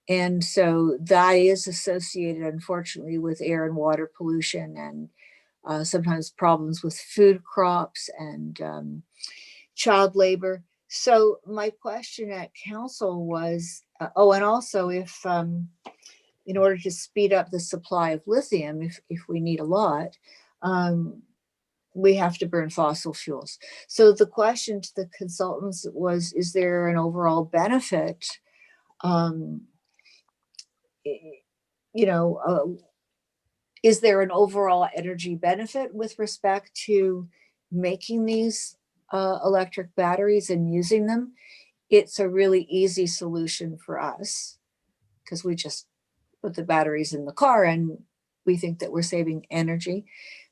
And so that is associated, unfortunately, with air and water pollution and sometimes problems with food crops and child labor. So my question at council was, and also if, in order to speed up the supply of lithium, if we need a lot, we have to burn fossil fuels. So the question to the consultants was, is there an overall benefit? Is there an overall energy benefit with respect to making these electric batteries and using them? It's a really easy solution for us because we just put the batteries in the car and we think that we're saving energy.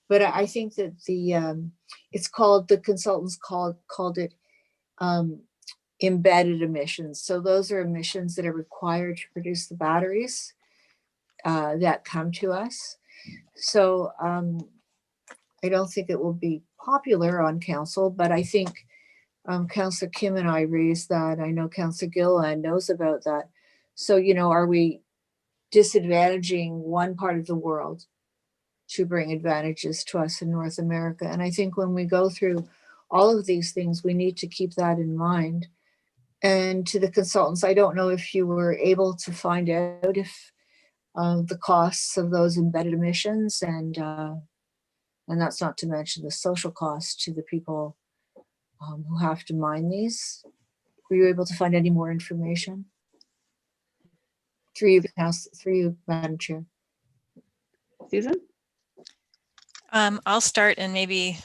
But I think that the consultants called it embedded emissions. So those are emissions that are required to produce the batteries that come to us. So I don't think it will be popular on council, but I think Councillor Kim and I raised that. I know Councillor Gilliland knows about that. So, are we disadvantaging one part of the world to bring advantages to us in North America? And I think when we go through all of these things, we need to keep that in mind. And to the consultants, I don't know if you were able to find out if the costs of those embedded emissions, and that's not to mention the social costs to the people who have to mine these. Were you able to find any more information? Through you, Madam Chair. Susan? I'll start and maybe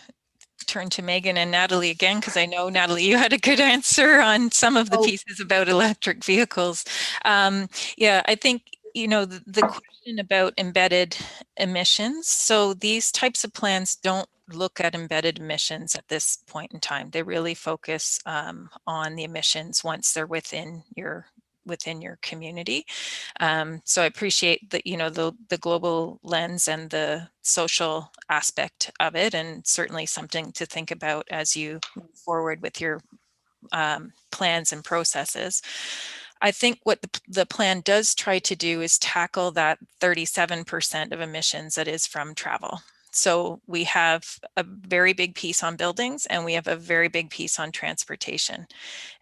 turn to Megan and Natalie again, because I know, Natalie, you had a good answer on some of the pieces about electric vehicles. Yeah, I think, the question about embedded emissions. So these types of plans don't look at embedded emissions at this point in time. They really focus on the emissions once they're within your community. So I appreciate that, the global lens and the social aspect of it, and certainly something to think about as you move forward with your plans and processes. I think what the plan does try to do is tackle that 37% of emissions that is from travel. So we have a very big piece on buildings and we have a very big piece on transportation.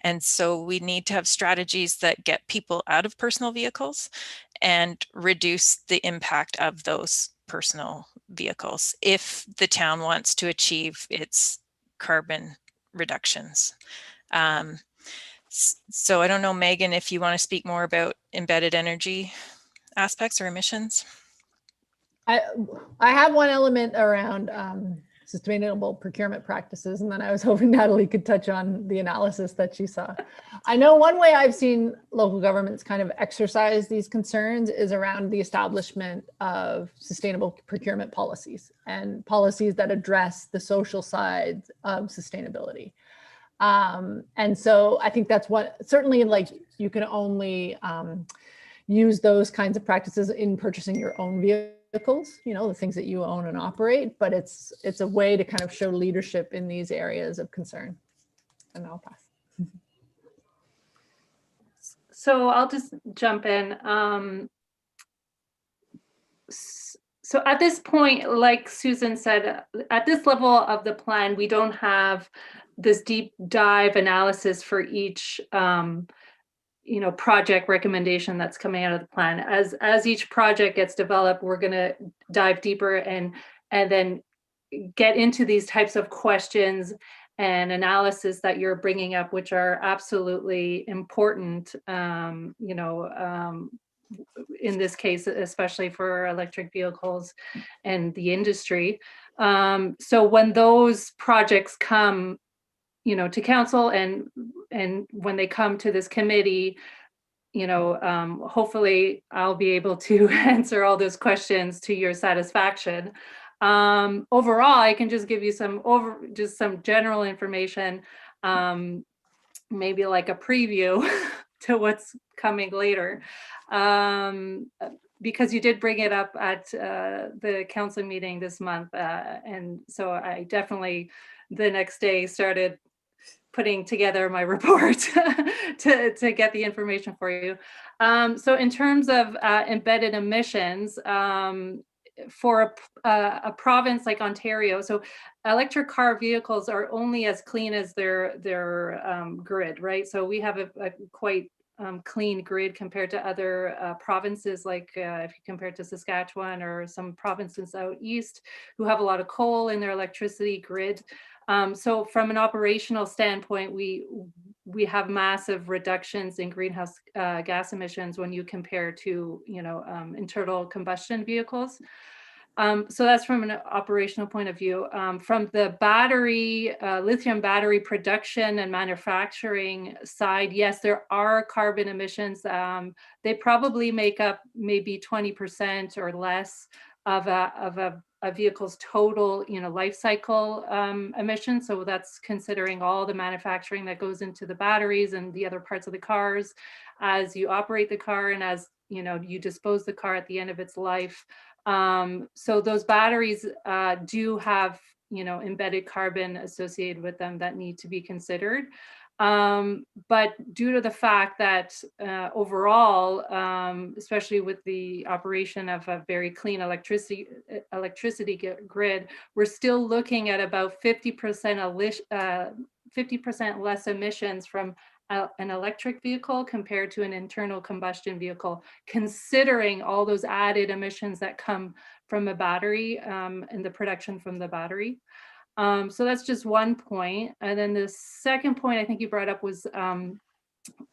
And so we need to have strategies that get people out of personal vehicles and reduce the impact of those personal vehicles if the town wants to achieve its carbon reductions. So I don't know, Megan, if you want to speak more about embedded energy aspects or emissions. I have one element around sustainable procurement practices, and then I was hoping Natalie could touch on the analysis that she saw. I know one way I've seen local governments kind of exercise these concerns is around the establishment of sustainable procurement policies and policies that address the social sides of sustainability. And so I think that's what, certainly, like, you can only use those kinds of practices in purchasing your own vehicles, the things that you own and operate, but it's a way to kind of show leadership in these areas of concern. And I'll pass. So I'll just jump in. So at this point, like Susan said, at this level of the plan, we don't have this deep dive analysis for each project recommendation that's coming out of the plan. As each project gets developed, we're going to dive deeper and then get into these types of questions and analysis that you're bringing up, which are absolutely important, in this case, especially for electric vehicles and the industry. So when those projects come to council and when they come to this committee, hopefully I'll be able to answer all those questions to your satisfaction. Overall, I can just give you some general information, maybe like a preview to what's coming later. Because you did bring it up at the council meeting this month. And so I definitely the next day started putting together my report to get the information for you. So in terms of embedded emissions, for a province like Ontario, so electric car vehicles are only as clean as their grid, right? So we have a quite clean grid compared to other provinces, like if you compare it to Saskatchewan or some provinces out east who have a lot of coal in their electricity grid. So from an operational standpoint, we have massive reductions in greenhouse gas emissions when you compare to, internal combustion vehicles. So that's from an operational point of view. From the battery, lithium battery production and manufacturing side, yes, there are carbon emissions. They probably make up maybe 20% or less of a vehicle's total, life cycle emissions. So that's considering all the manufacturing that goes into the batteries and the other parts of the cars as you operate the car and as you dispose the car at the end of its life. So those batteries do have, embedded carbon associated with them that need to be considered. But due to the fact that overall, especially with the operation of a very clean electricity grid, we're still looking at about 50% less emissions from an electric vehicle compared to an internal combustion vehicle, considering all those added emissions that come from a battery and the production from the battery. So that's just one point. And then the second point I think you brought up was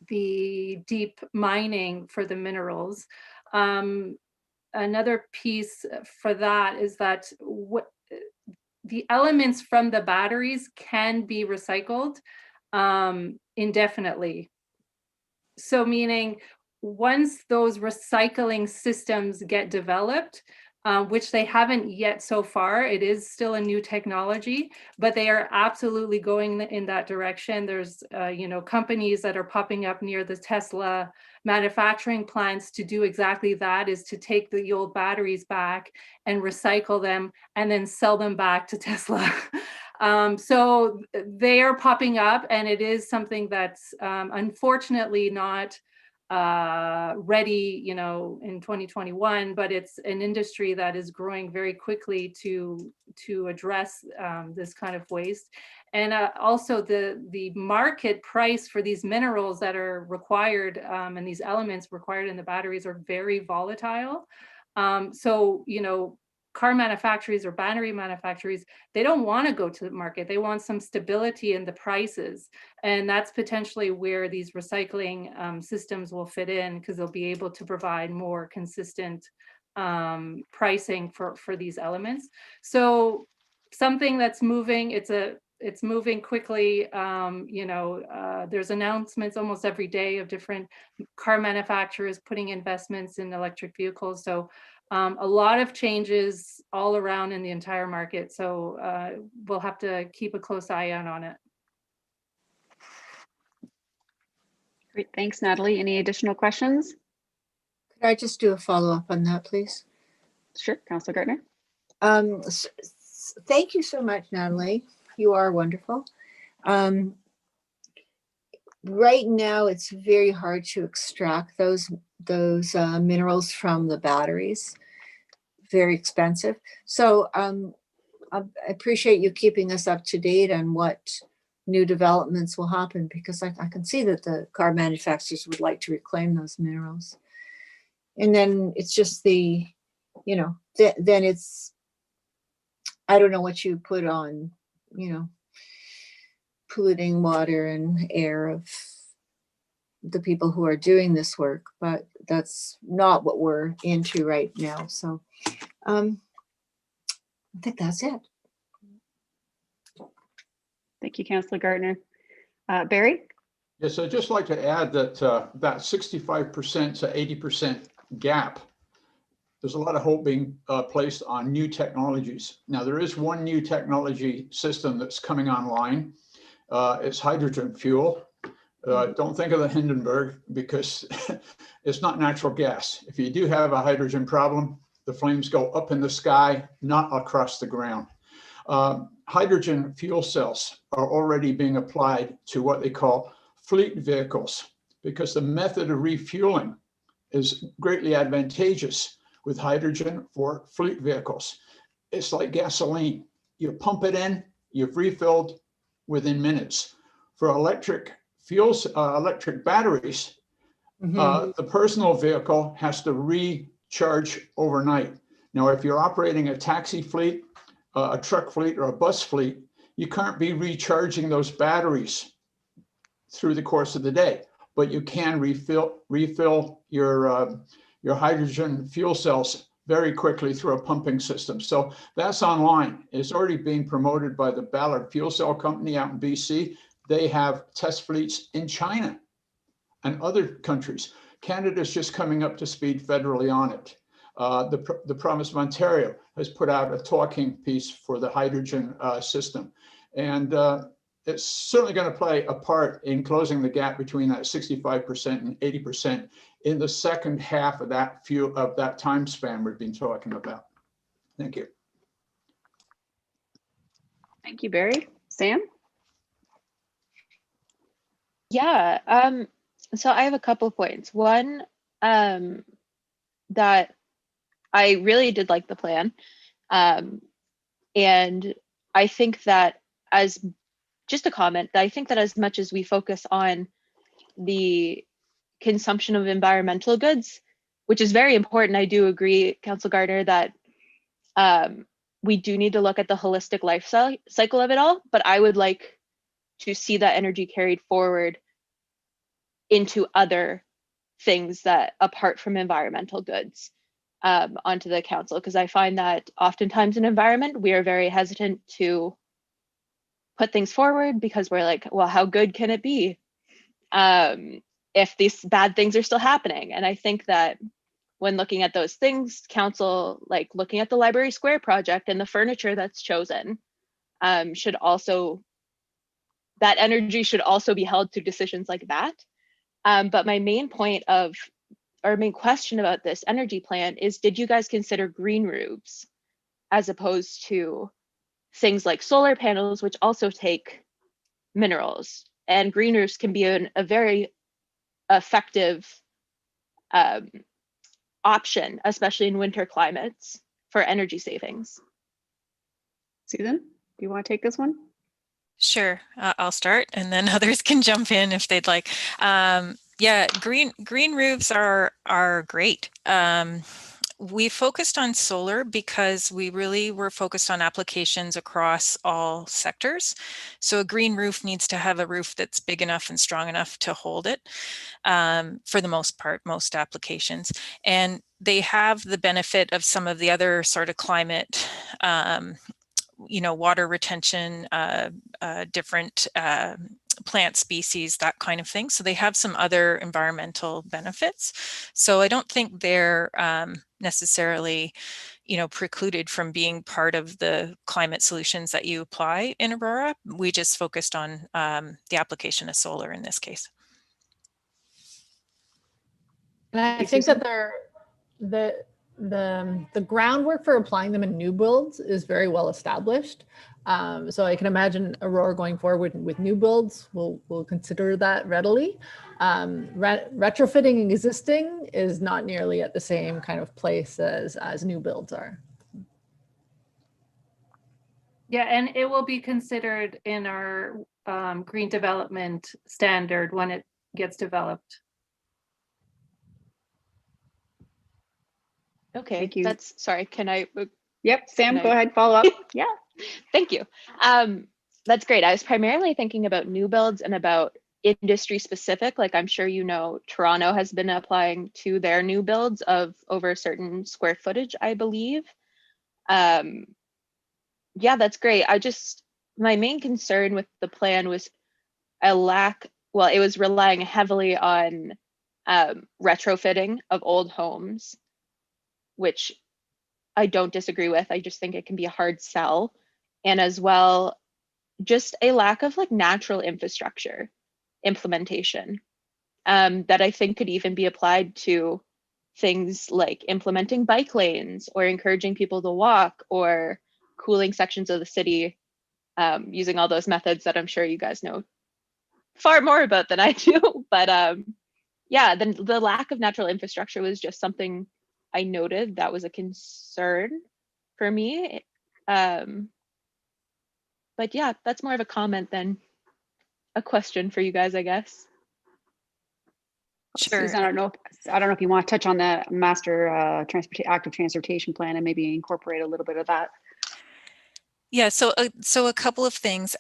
the deep mining for the minerals. Another piece for that is that the elements from the batteries can be recycled indefinitely. So meaning once those recycling systems get developed, which they haven't yet so far, it is still a new technology, but they are absolutely going in that direction. There's, companies that are popping up near the Tesla manufacturing plants to do exactly that, is to take the old batteries back and recycle them and then sell them back to Tesla. So they are popping up, and it is something that's unfortunately not ready, in 2021, but it's an industry that is growing very quickly to address this kind of waste. And also the market price for these minerals that are required and these elements required in the batteries are very volatile. So, car manufacturers or battery manufacturers, they don't want to go to the market. They want some stability in the prices. And that's potentially where these recycling systems will fit in, because they'll be able to provide more consistent pricing for these elements. So something that's moving, it's moving quickly. There's announcements almost every day of different car manufacturers putting investments in electric vehicles. So a lot of changes all around in the entire market. So we'll have to keep a close eye out on it. Great, thanks, Natalie. Any additional questions? Could I just do a follow-up on that, please? Sure, Councillor Gardner. Thank you so much, Natalie. You are wonderful. Right now, it's very hard to extract those minerals from the batteries. Very expensive. So I appreciate you keeping us up to date on what new developments will happen, because I can see that the car manufacturers would like to reclaim those minerals. And then it's just then it's, I don't know what you put on, polluting water and air of the people who are doing this work, but that's not what we're into right now. So I think that's it. Thank you, Councillor Gardner. Barry? Yes, I'd just like to add that that 65% to 80% gap, there's a lot of hope being placed on new technologies. Now, there is one new technology system that's coming online. It's hydrogen fuel. Don't think of the Hindenburg, because it's not natural gas. If you do have a hydrogen problem, the flames go up in the sky, not across the ground. hydrogen fuel cells are already being applied to what they call fleet vehicles, because the method of refueling is greatly advantageous with hydrogen for fleet vehicles. It's like gasoline. You pump it in, you've refilled within minutes. For electric fuels, electric batteries, the personal vehicle has to recharge overnight. Now, if you're operating a taxi fleet, a truck fleet, or a bus fleet, you can't be recharging those batteries through the course of the day, but you can refill your hydrogen fuel cells very quickly through a pumping system. So that's online. It's already being promoted by the Ballard Fuel Cell Company out in BC. They have test fleets in China and other countries. Canada's just coming up to speed federally on it. The province of Ontario has put out a talking piece for the hydrogen system. And it's certainly going to play a part in closing the gap between that 65% and 80% in the second half of that time span we've been talking about. Thank you. Thank you, Barry. Sam? Yeah, so I have a couple of points. One, that I really did like the plan. And I think that just a comment, I think that as much as we focus on the consumption of environmental goods, which is very important, I do agree, Councillor Gardner, that we do need to look at the holistic life cycle of it all, but I would like to see that energy carried forward into other things that apart from environmental goods onto the council, because I find that oftentimes in environment, we are very hesitant to put things forward because we're like, well, how good can it be if these bad things are still happening? And I think that when looking at those things, council, like looking at the Library Square project and the furniture that's chosen, should also, that energy should also be held to decisions like that. But my main point of, or main question about this energy plan is, did you guys consider green roofs as opposed to things like solar panels, which also take minerals? And green roofs can be a very effective option, especially in winter climates, for energy savings. Susan, do you want to take this one? Sure, I'll start and then others can jump in if they'd like. Yeah, green roofs are great. We focused on solar because we really were focused on applications across all sectors. So a green roof needs to have a roof that's big enough and strong enough to hold it, for the most part, most applications. And they have the benefit of some of the other sort of climate, water retention, different plant species, that kind of thing. So they have some other environmental benefits. So I don't think they're necessarily, precluded from being part of the climate solutions that you apply in Aurora. We just focused on the application of solar in this case. And I think that the groundwork for applying them in new builds is very well established. So I can imagine Aurora going forward with new builds. We'll consider that readily. Retrofitting existing is not nearly at the same kind of place as new builds are. Yeah, and it will be considered in our green development standard when it gets developed. Okay, Thank you. Sorry, can I? Yep, Sam, go ahead, follow up. Yeah, thank you. That's great. I was primarily thinking about new builds and about industry specific. Like I'm sure Toronto has been applying to their new builds of over a certain square footage, I believe. Yeah, that's great. My main concern with the plan was it was relying heavily on retrofitting of old homes, which I don't disagree with. I just think it can be a hard sell. And as well, just a lack of natural infrastructure implementation that I think could even be applied to things like implementing bike lanes or encouraging people to walk or cooling sections of the city using all those methods that I'm sure you guys know far more about than I do. But yeah, the lack of natural infrastructure was just something I noted that was a concern for me. But yeah, that's more of a comment than a question for you guys, I guess. Sure. Susan, I don't know if you want to touch on the master active transportation plan and maybe incorporate a little bit of that. Yeah, so a couple of things.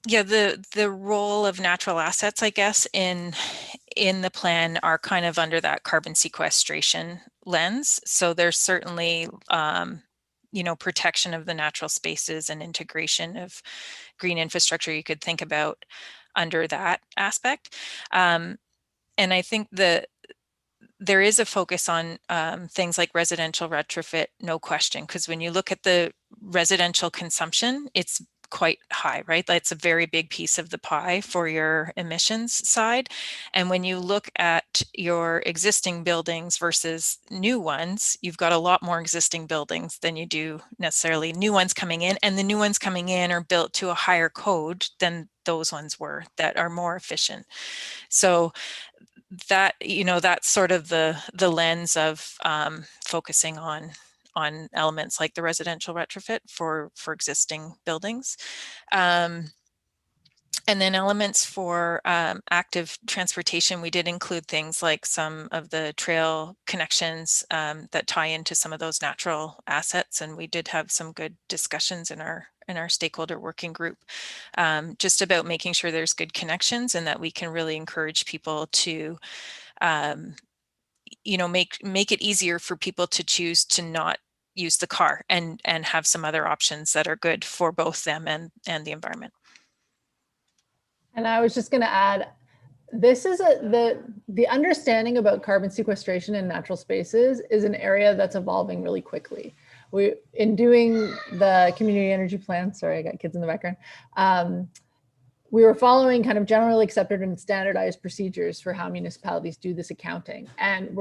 Yeah, the role of natural assets, I guess, in the plan are kind of under that carbon sequestration lens. So there's certainly protection of the natural spaces and integration of green infrastructure you could think about under that aspect. And I think there is a focus on things like residential retrofit, no question, because when you look at the residential consumption, it's quite high, right? That's a very big piece of the pie for your emissions side. And when you look at your existing buildings versus new ones, you've got a lot more existing buildings than you do necessarily new ones coming in. And the new ones coming in are built to a higher code than those ones were that are more efficient. So that, that's sort of the lens of focusing on elements like the residential retrofit for existing buildings. And then elements for active transportation, we did include things like some of the trail connections that tie into some of those natural assets. And we did have some good discussions in our stakeholder working group just about making sure there's good connections and that we can really encourage people to make it easier for people to choose to not use the car and have some other options that are good for both them and the environment. And I was just going to add, this is the understanding about carbon sequestration in natural spaces is an area that's evolving really quickly. In doing the community energy plan, sorry, I got kids in the background. We were following kind of generally accepted and standardized procedures for how municipalities do this accounting. And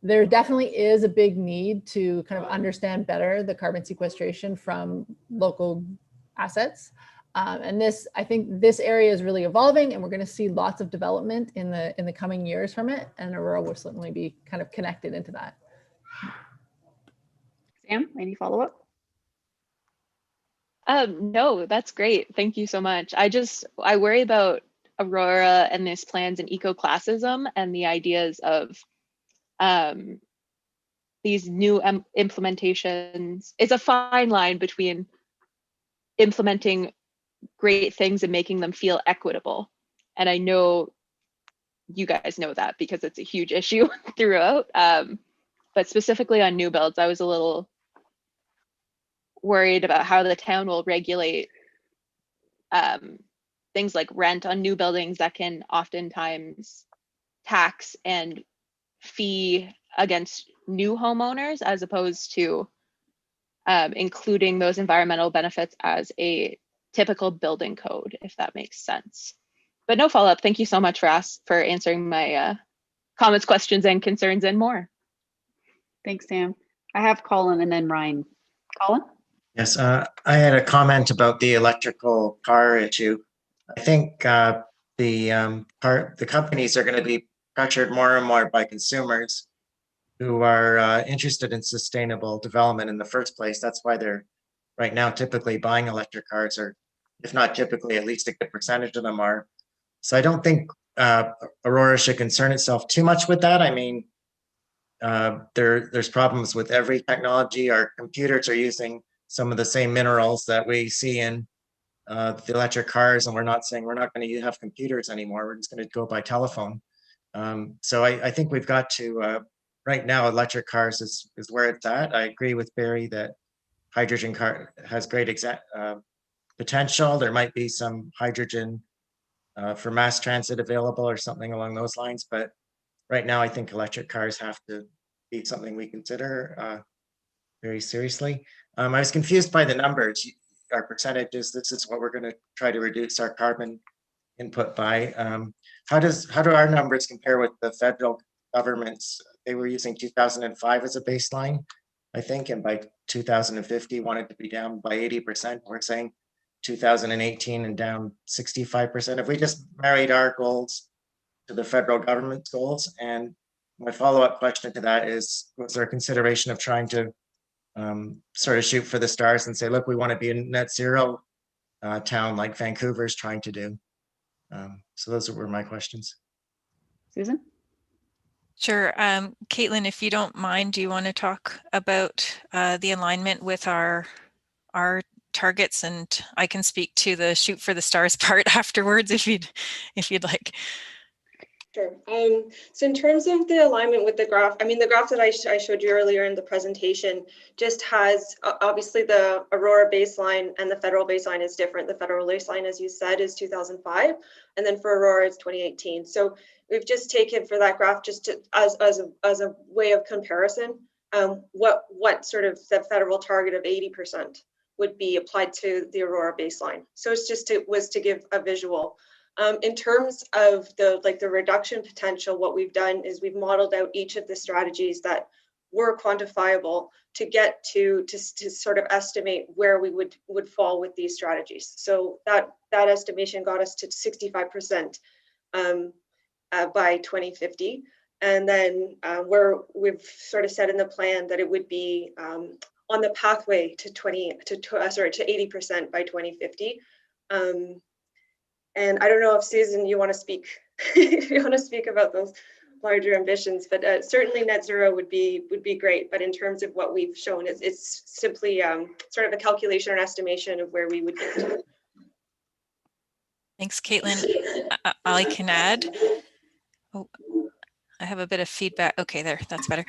there definitely is a big need to kind of understand better the carbon sequestration from local assets. And I think this area is really evolving, and we're going to see lots of development in the coming years from it. And Aurora will certainly be kind of connected into that. Sam, any follow-up? No, that's great. Thank you so much. I worry about Aurora and this plans and eco-classism and the ideas of these new implementations. It's a fine line between implementing great things and making them feel equitable. And I know you guys know that because it's a huge issue throughout. But specifically on new builds, I was a little worried about how the town will regulate things like rent on new buildings that can oftentimes tax and fee against new homeowners, as opposed to including those environmental benefits as a typical building code, if that makes sense. But no follow-up. Thank you so much for answering my comments, questions, and concerns and more. Thanks, Sam. I have Colin and then Ryan. Colin? Yes, I had a comment about the electrical car issue. I think the companies are going to be pressured more and more by consumers who are interested in sustainable development in the first place. That's why they're right now typically buying electric cars, or if not typically, at least a good percentage of them are. So I don't think Aurora should concern itself too much with that. I mean, there's problems with every technology. Our computers are using some of the same minerals that we see in the electric cars, and we're not saying we're not going to have computers anymore. We're just going to go by telephone. So I think we've got to, right now, electric cars is where it's at. I agree with Barry that hydrogen car has great potential. There might be some hydrogen for mass transit available or something along those lines. But right now, I think electric cars have to be something we consider very seriously. I was confused by the numbers, our percentages. This is what we're going to try to reduce our carbon input by. How do our numbers compare with the federal government's? They were using 2005 as a baseline. I think, and by 2050 wanted to be down by 80%. We're saying 2018 and down 65%. If we just married our goals to the federal government's goals, and my follow-up question to that is, was there a consideration of trying to sort of shoot for the stars and say, look, we want to be a net zero town like Vancouver's trying to do? So those were my questions. Susan? Sure. Caitlin, if you don't mind, do you want to talk about the alignment with our targets, and I can speak to the shoot for the stars part afterwards if you'd like. Sure. So in terms of the alignment with the graph, I mean, the graph that I showed you earlier in the presentation just has, obviously the Aurora baseline and the federal baseline is different. The federal baseline, as you said, is 2005, and then for Aurora, it's 2018. So we've just taken for that graph just to, as a way of comparison, what sort of the federal target of 80% would be applied to the Aurora baseline. So it's just was to give a visual. In terms of the reduction potential, what we've done is we've modeled out each of the strategies that were quantifiable to get to sort of estimate where we would fall with these strategies. So that estimation got us to 65% by 2050, and then we've sort of said in the plan that it would be on the pathway to 80% by 2050. And I don't know if Susan, you want to speak, if you want to speak about those larger ambitions, but certainly net zero would be great. But in terms of what we've shown, it's simply sort of a calculation or an estimation of where we would get to. Thanks, Caitlin. I can add. Oh, I have a bit of feedback. Okay, there, that's better.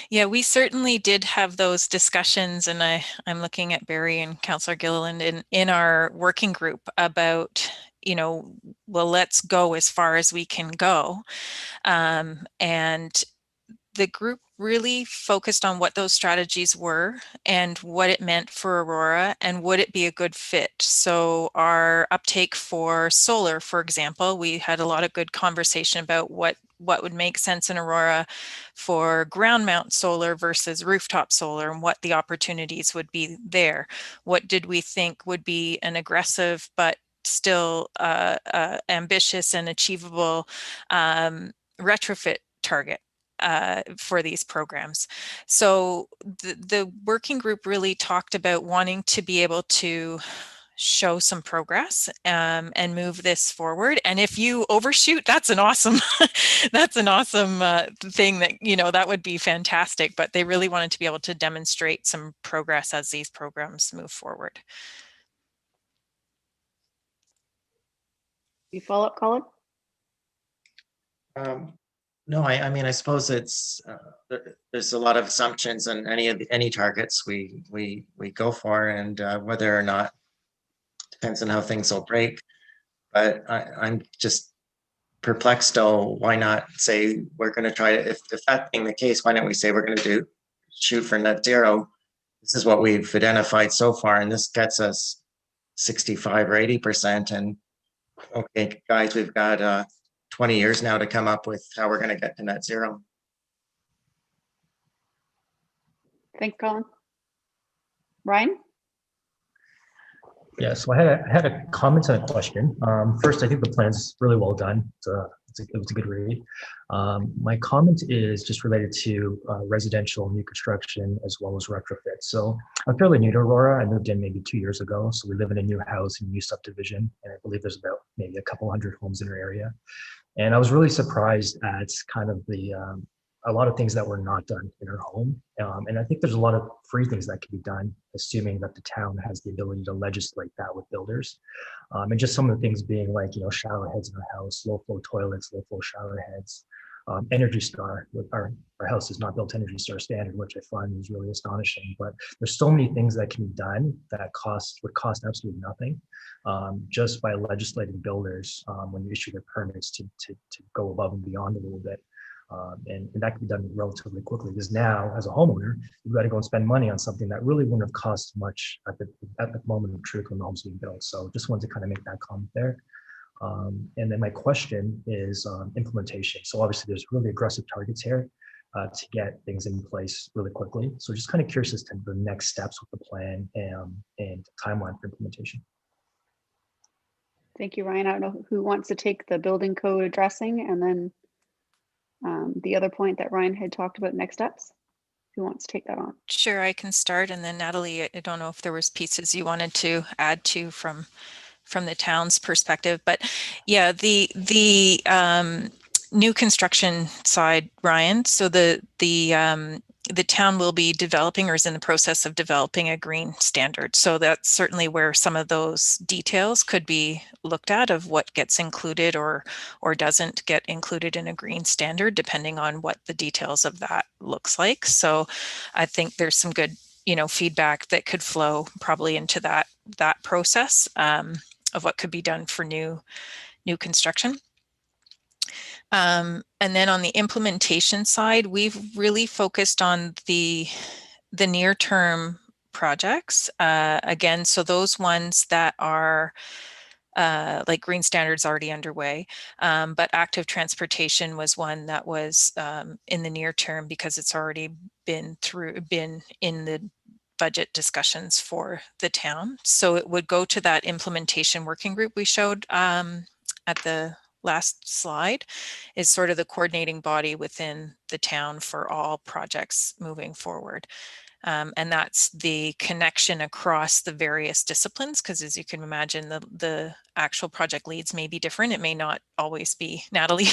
Yeah, we certainly did have those discussions, and I'm looking at Barry and Councillor Gilliland in our working group about, well, let's go as far as we can go. And the group really focused on what those strategies were and what it meant for Aurora and would it be a good fit. So our uptake for solar, for example, we had a lot of good conversation about what would make sense in Aurora for ground mount solar versus rooftop solar and what the opportunities would be there. What did we think would be an aggressive but still ambitious and achievable retrofit target for these programs. So the working group really talked about wanting to be able to show some progress and move this forward. And if you overshoot, that's an awesome that's an awesome thing that, that would be fantastic. But they really wanted to be able to demonstrate some progress as these programs move forward. You follow up, Colin? No, I mean, I suppose it's there's a lot of assumptions on any targets we go for, and whether or not depends on how things will break. But I'm just perplexed. Though, why not say we're going to try to? If that being the case, why don't we say we're going to shoot for net zero? This is what we've identified so far, and this gets us 65 or 80%. And okay, guys, we've got 20 years now to come up with how we're going to get to net zero. Thanks, Colin. Ryan? Yeah, so I had a comment and a question. First, I think the plan's really well done. It was a good read. My comment is just related to residential new construction as well as retrofit. So I'm fairly new to Aurora. I moved in maybe 2 years ago. So we live in a new house in a new subdivision, and I believe there's about maybe a couple hundred homes in our area. And I was really surprised at kind of a lot of things that were not done in our home. And I think there's a lot of free things that can be done, assuming that the town has the ability to legislate that with builders. And just some of the things being like, shower heads in our house, low flow toilets, low flow shower heads, Energy Star. Our house is not built to Energy Star standard, which I find is really astonishing. But there's so many things that can be done that would cost absolutely nothing, just by legislating builders when you issue their permits to go above and beyond a little bit. And that can be done relatively quickly, because now, as a homeowner, you've got to go and spend money on something that really wouldn't have cost much at the moment of truth when the home's being built. So just wanted to kind of make that comment there. And then my question is implementation. So obviously there's really aggressive targets here. to get things in place really quickly. So just kind of curious as to the next steps with the plan and timeline for implementation. Thank you, Ryan. I don't know who wants to take the building code addressing and then the other point that Ryan had talked about, next steps. Who wants to take that on? Sure, I can start, and then Natalie, I don't know if there was pieces you wanted to add to from the town's perspective, but yeah, the new construction side, Ryan. So the town will be developing or is in the process of developing a green standard. So that's certainly where some of those details could be looked at of what gets included or doesn't get included in a green standard, depending on what the details of that looks like. So I think there's some good, feedback that could flow probably into that process of what could be done for new construction. And then on the implementation side, we've really focused on the near-term projects. Again, so those ones that are like green standards already underway, but active transportation was one that was in the near term because it's already been in the budget discussions for the town. So it would go to that implementation working group we showed at the last slide, is sort of the coordinating body within the town for all projects moving forward. And that's the connection across the various disciplines, because as you can imagine, the actual project leads may be different. It may not always be Natalie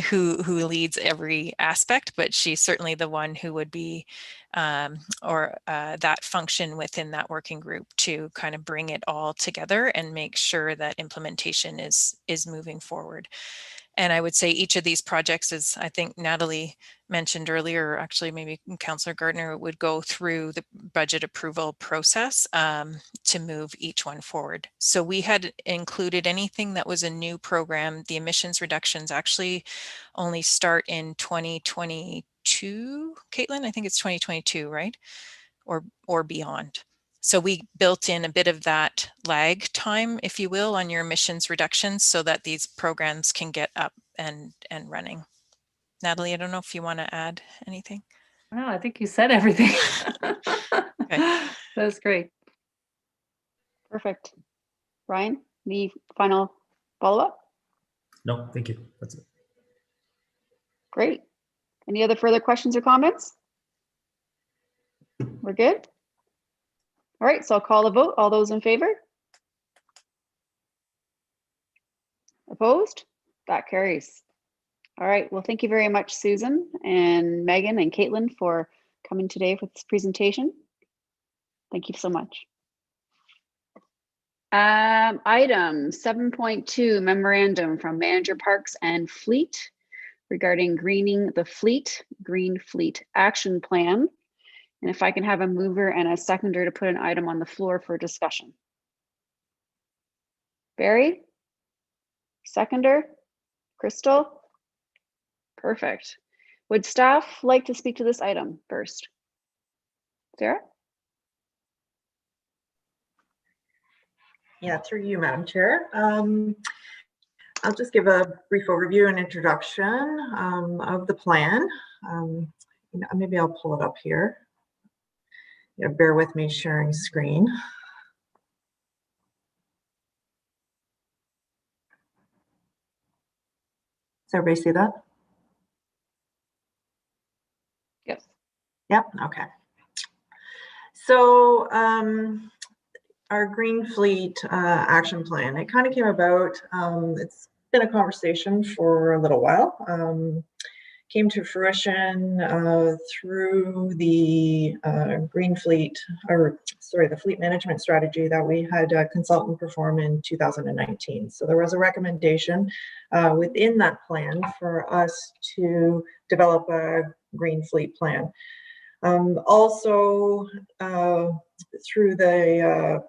who leads every aspect, but she's certainly the one who would be that function within that working group to kind of bring it all together and make sure that implementation is moving forward. And I would say each of these projects, as I think Natalie mentioned earlier, or actually maybe Councillor Gardner, would go through the budget approval process to move each one forward. So we had included anything that was a new program. The emissions reductions actually only start in 2022, Caitlin, I think it's 2022, right? Or beyond. So we built in a bit of that lag time, if you will, on your emissions reductions so that these programs can get up and running. Natalie, I don't know if you want to add anything. No, I think you said everything. Okay. That was great. Perfect. Ryan, any final follow-up? No, thank you. That's it. Great. Any other further questions or comments? We're good? All right, so I'll call the vote. All those in favor? Opposed? That carries. All right, well, thank you very much, Susan and Megan and Caitlin, for coming today for this presentation. Thank you so much. Item 7.2, memorandum from Manager Parks and Fleet regarding greening the fleet, Green Fleet Action Plan. And if I can have a mover and a seconder to put an item on the floor for discussion. Barry? Seconder? Crystal? Perfect. Would staff like to speak to this item first? Sarah? Yeah, through you, Madam Chair. I'll just give a brief overview and introduction of the plan. Maybe I'll pull it up here. Yeah, bear with me sharing screen. Does everybody see that? Yes. Yep, okay. So our Green Fleet action plan, it kind of came about, it's been a conversation for a little while. Came to fruition through the Green Fleet, the fleet management strategy that we had a consultant perform in 2019. So there was a recommendation within that plan for us to develop a Green Fleet plan. Also, through the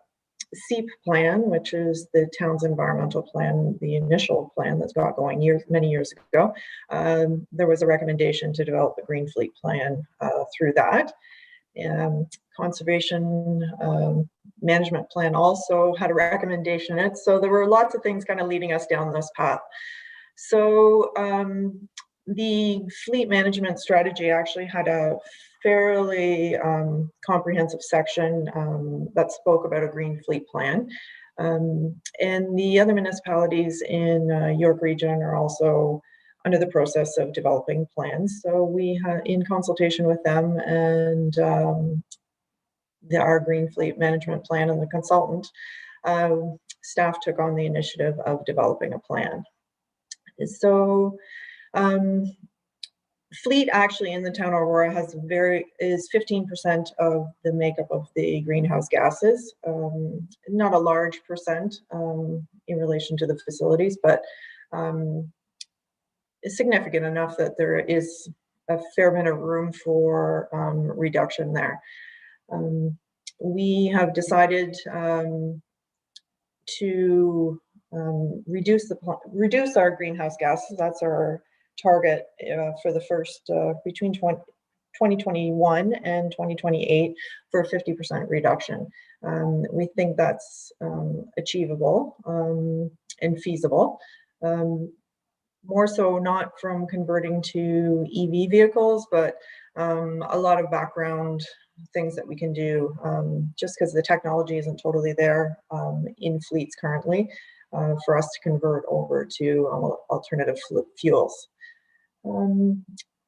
SEEP plan, which is the town's environmental plan, the initial plan that's got going many years ago, there was a recommendation to develop a Green Fleet plan through that. Conservation management plan also had a recommendation in it. So there were lots of things kind of leading us down this path. So the fleet management strategy actually had a fairly comprehensive section that spoke about a green fleet plan. And the other municipalities in York Region are also under the process of developing plans. So we had, in consultation with them and our green fleet management plan and the consultant, staff took on the initiative of developing a plan. So fleet actually in the town of Aurora is 15% of the makeup of the greenhouse gases. Not a large percent in relation to the facilities, but is significant enough that there is a fair bit of room for reduction there. We have decided to reduce our greenhouse gases. That's our target for the first between 2021 and 2028 for a 50% reduction. We think that's achievable and feasible. More so not from converting to EV vehicles, but a lot of background things that we can do just because the technology isn't totally there in fleets currently for us to convert over to alternative fuels.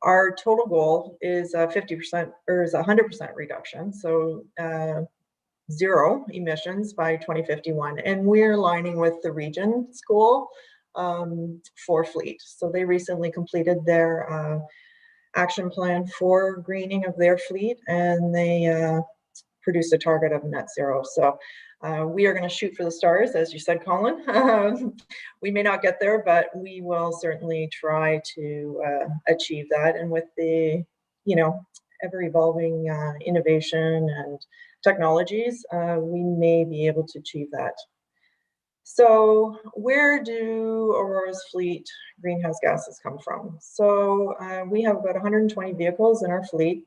Our total goal is 50% or is 100% reduction, so zero emissions by 2051, and we're aligning with the region's goal for fleet. So they recently completed their action plan for greening of their fleet, and they produced a target of net zero. So we are going to shoot for the stars, as you said, Colin. We may not get there, but we will certainly try to achieve that. And with the, ever evolving innovation and technologies, we may be able to achieve that. So where do Aurora's fleet greenhouse gases come from? So we have about 120 vehicles in our fleet.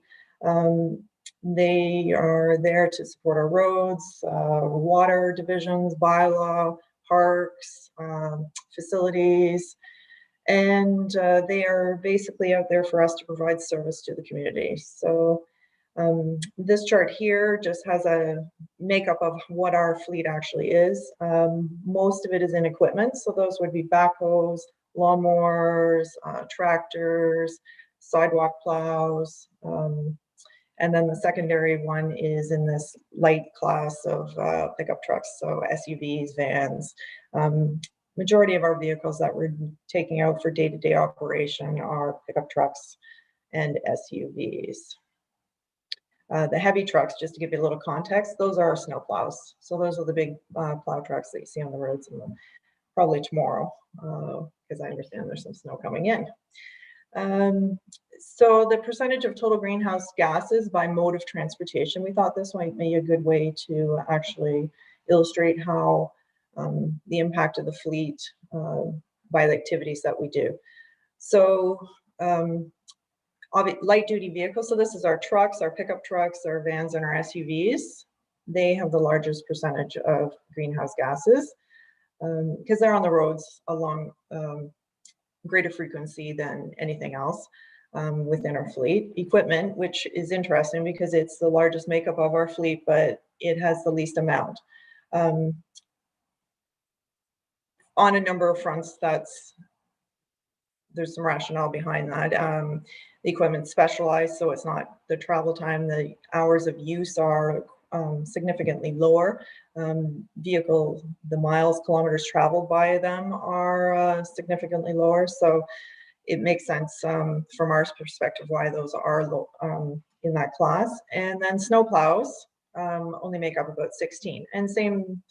They are there to support our roads, water divisions, bylaw, parks, facilities, and they are basically out there for us to provide service to the community. So this chart here just has a makeup of what our fleet actually is. Most of it is in equipment, so those would be backhoes, lawnmowers, tractors, sidewalk plows, and then the secondary one is in this light class of pickup trucks, so SUVs, vans. Majority of our vehicles that we're taking out for day-to-day operation are pickup trucks and SUVs. The heavy trucks, just to give you a little context, those are our snow plows. So those are the big plow trucks that you see on the roads, and probably tomorrow, because I understand there's some snow coming in. So the percentage of total greenhouse gases by mode of transportation, we thought this might be a good way to actually illustrate how the impact of the fleet by the activities that we do. So light duty vehicles, so this is our trucks, our pickup trucks, our vans, and our SUVs. They have the largest percentage of greenhouse gases because they're on the roads along greater frequency than anything else within our fleet. Equipment, which is interesting because it's the largest makeup of our fleet, but it has the least amount. On a number of fronts, there's some rationale behind that. The equipment's specialized, so it's not the travel time. The hours of use are significantly lower. The kilometers traveled by them are significantly lower. So it makes sense from our perspective why those are low, in that class. And then snow plows only make up about 16. And same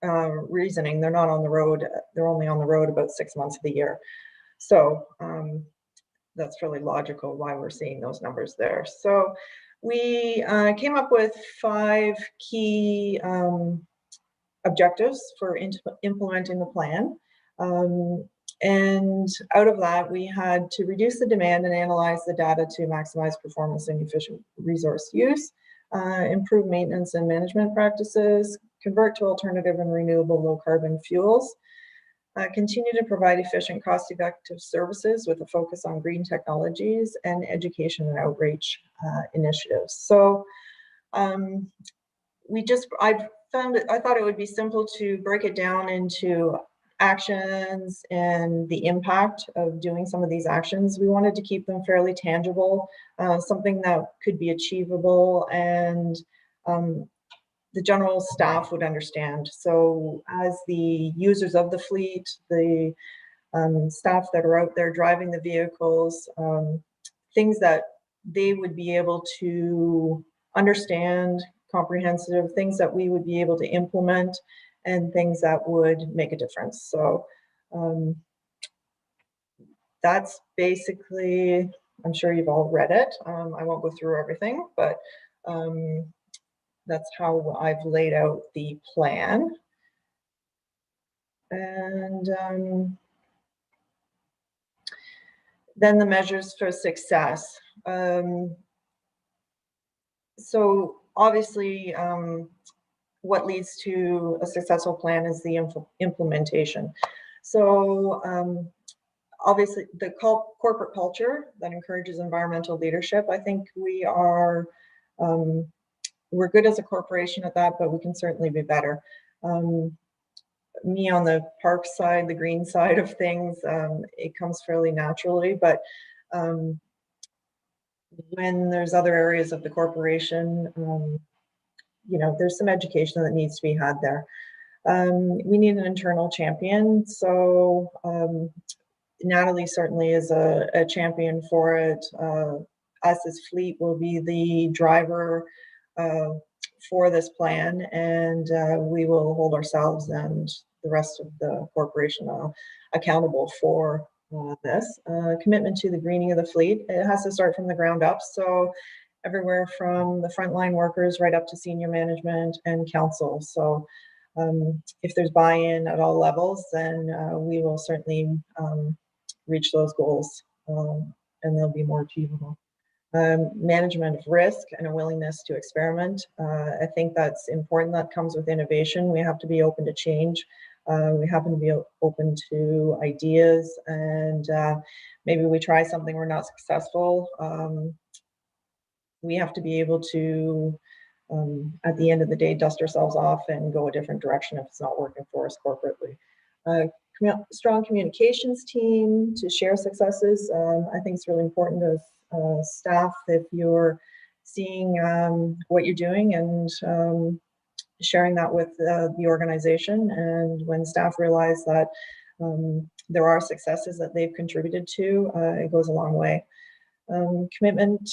reasoning, they're not on the road. They're only on the road about 6 months of the year. So that's really logical why we're seeing those numbers there. So we came up with 5 key objectives for implementing the plan. And out of that, we had to reduce the demand and analyze the data to maximize performance and efficient resource use, improve maintenance and management practices, convert to alternative and renewable low carbon fuels, Continue to provide efficient, cost-effective services with a focus on green technologies and education and outreach initiatives. So I thought it would be simple to break it down into actions and the impact of doing some of these actions. We wanted to keep them fairly tangible, something that could be achievable and the general staff would understand. So as the users of the fleet, the staff that are out there driving the vehicles, things that they would be able to understand, comprehensive, things that we would be able to implement, and things that would make a difference. So that's basically, I'm sure you've all read it. I won't go through everything, but that's how I've laid out the plan. And then the measures for success. So obviously, what leads to a successful plan is the implementation. So obviously the corporate culture that encourages environmental leadership, I think we are, we're good as a corporation at that, but we can certainly be better. Me on the park side, the green side of things, it comes fairly naturally, but when there's other areas of the corporation, you know, there's some education that needs to be had there. We need an internal champion. So Natalie certainly is a champion for it. Us as fleet will be the driver for this plan, and we will hold ourselves and the rest of the corporation accountable for this. Commitment to the greening of the fleet. It has to start from the ground up. So everywhere from the frontline workers right up to senior management and council. So if there's buy-in at all levels, then we will certainly reach those goals, and they'll be more achievable. Management of risk and a willingness to experiment. I think that's important. That comes with innovation. We have to be open to change. We happen to be open to ideas, and maybe we try something, we're not successful. We have to be able to, at the end of the day, dust ourselves off and go a different direction if it's not working for us corporately. Strong communications team to share successes. I think it's really important as staff, if you're seeing what you're doing and sharing that with the organization, and when staff realize that there are successes that they've contributed to, it goes a long way. Commitment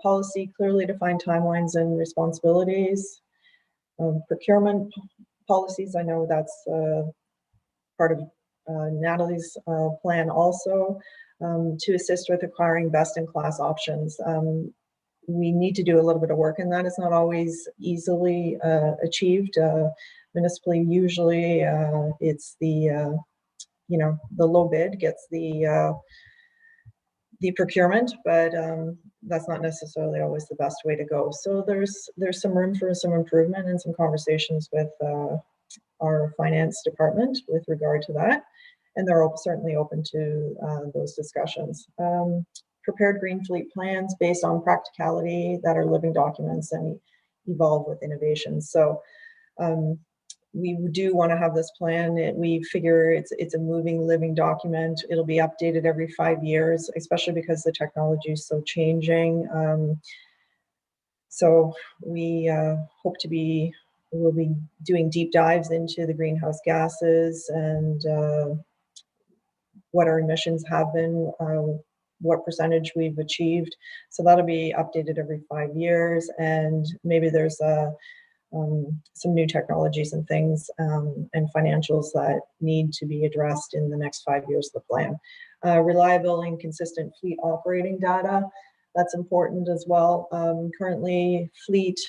policy, clearly defined timelines and responsibilities. Procurement policies, I know that's part of Natalie's plan also, to assist with acquiring best-in-class options. We need to do a little bit of work in that. It's not always easily achieved. Municipally, usually it's the, you know, the low bid gets the procurement, but that's not necessarily always the best way to go. So there's some room for some improvement and some conversations with our finance department with regard to that. And they're certainly open to those discussions. Prepared green fleet plans based on practicality that are living documents and evolve with innovation. So we do want to have this plan. We figure it's a moving, living document. It'll be updated every 5 years, especially because the technology is so changing. So we hope to be, we'll be doing deep dives into the greenhouse gases and what our emissions have been, what percentage we've achieved. So that'll be updated every 5 years, and maybe there's some new technologies and things and financials that need to be addressed in the next 5 years of the plan. Reliable and consistent fleet operating data, that's important as well. Currently, fleet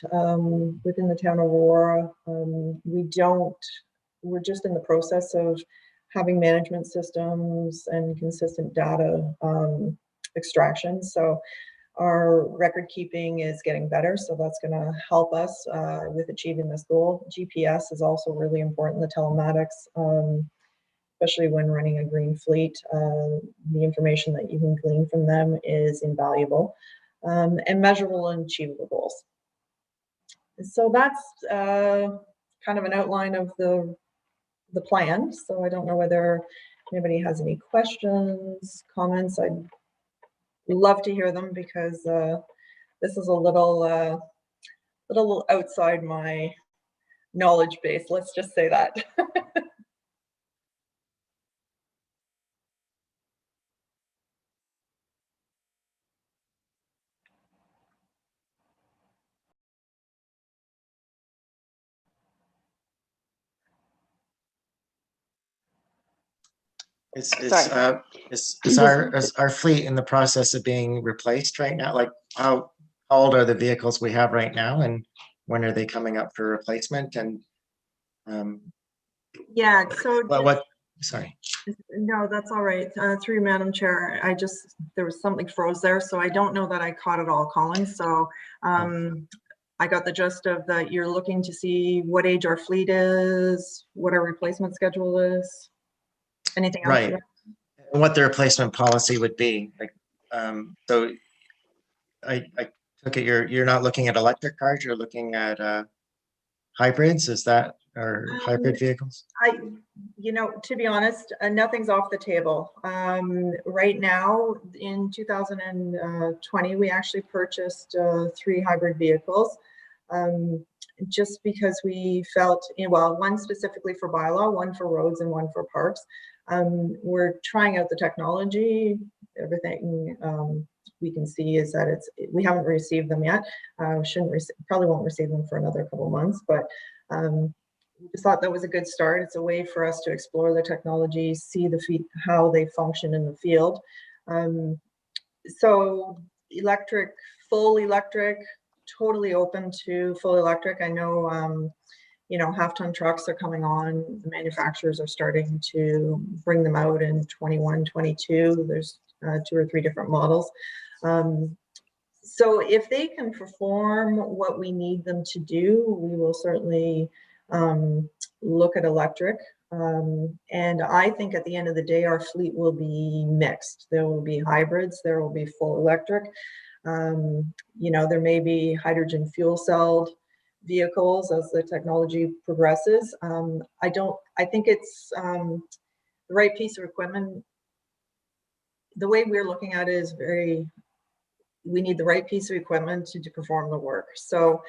within the town of Aurora, we're just in the process of having management systems and consistent data extraction. So our record keeping is getting better, so that's going to help us with achieving this goal. GPS is also really important, the telematics, especially when running a green fleet. The information that you can glean from them is invaluable, and measurable and achievable goals. So that's kind of an outline of the plan. So I don't know whether anybody has any questions, comments. I'd love to hear them because this is a little outside my knowledge base. Let's just say that. Is our fleet in the process of being replaced right now? Like how old are the vehicles we have right now, and when are they coming up for replacement? And yeah, so sorry. No, that's all right. Through you, Madam Chair, there was something froze there, so I don't know that I caught it all, Colin. So I got the gist of that you're looking to see what age our fleet is, what our replacement schedule is. Anything else? Right. And what the replacement policy would be. Like, so I took it you're not looking at electric cars, you're looking at hybrids, is that, or hybrid vehicles? To be honest, nothing's off the table. Right now, in 2020, we actually purchased 3 hybrid vehicles, just because we felt, well, one specifically for bylaw, one for roads, and one for parks. We're trying out the technology. Everything we can see is that we haven't received them yet. Probably won't receive them for another couple of months, but we just thought that was a good start. It's a way for us to explore the technology, see how they function in the field. So electric, full electric, totally open to full electric. I know, half-ton trucks are coming on. The manufacturers are starting to bring them out in 21, 22. There's 2 or 3 different models. So if they can perform what we need them to do, we will certainly look at electric. And I think at the end of the day, our fleet will be mixed. There will be hybrids, there will be full electric. There may be hydrogen fuel celled vehicles as the technology progresses. I think it's the right piece of equipment. The way we're looking at it is we need the right piece of equipment to perform the work. So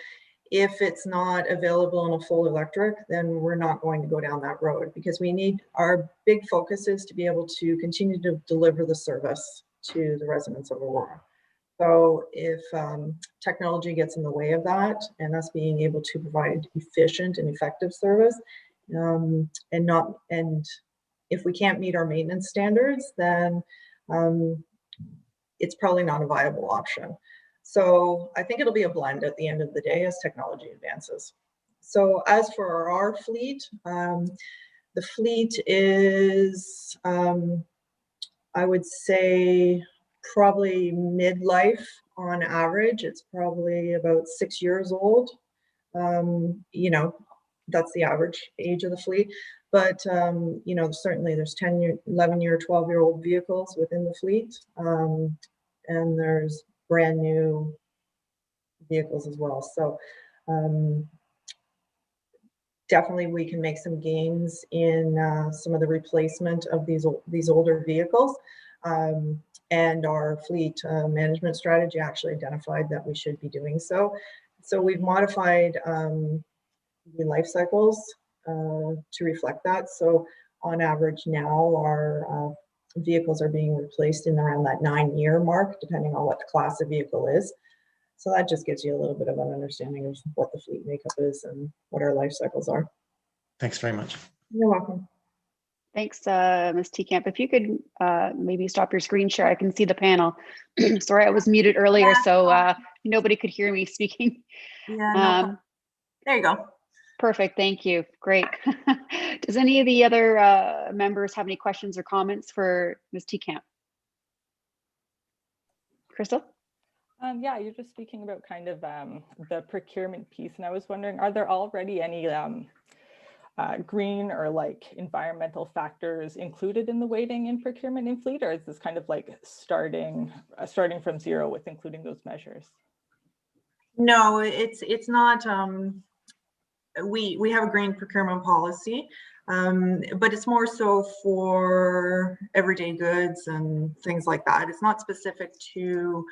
if it's not available in a full electric, then we're not going to go down that road, because our big focus is to be able to continue to deliver the service to the residents of Aurora. So if technology gets in the way of that, and us being able to provide efficient and effective service, and if we can't meet our maintenance standards, then it's probably not a viable option. So I think it'll be a blend at the end of the day as technology advances. So as for our fleet, the fleet is, I would say, probably midlife on average. It's probably about 6 years old. That's the average age of the fleet. But, certainly there's 10-year, 11-year, 12-year-old vehicles within the fleet. And there's brand new vehicles as well. So definitely we can make some gains in some of the replacement of these older vehicles. And our fleet management strategy actually identified that we should be doing so. So we've modified the life cycles to reflect that. So on average now, our vehicles are being replaced in around that 9-year mark, depending on what the class of vehicle is. So that just gives you a little bit of an understanding of what the fleet makeup is and what our life cycles are. Thanks very much. You're welcome. Thanks, Ms. Teekamp. If you could maybe stop your screen share, I can see the panel. Sorry, I was muted earlier, so nobody could hear me speaking. Yeah, there you go. Perfect, thank you. Great. Does any of the other members have any questions or comments for Ms. Teekamp? Crystal? Yeah, you're just speaking about kind of the procurement piece, and I was wondering, are there already any green or like environmental factors included in the weighting in procurement and fleet, or is this kind of like starting from zero with including those measures? No, it's not. We have a green procurement policy, but it's more so for everyday goods and things like that. It's not specific to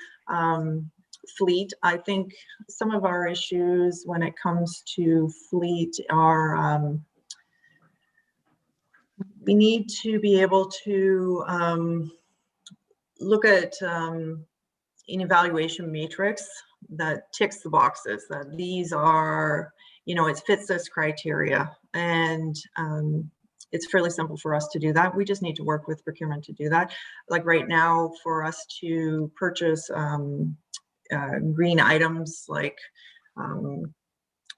fleet. I think some of our issues when it comes to fleet are we need to be able to look at an evaluation matrix that ticks the boxes, that these are, you know, it fits this criteria, and it's fairly simple for us to do that. We just need to work with procurement to do that. Like right now, for us to purchase green items like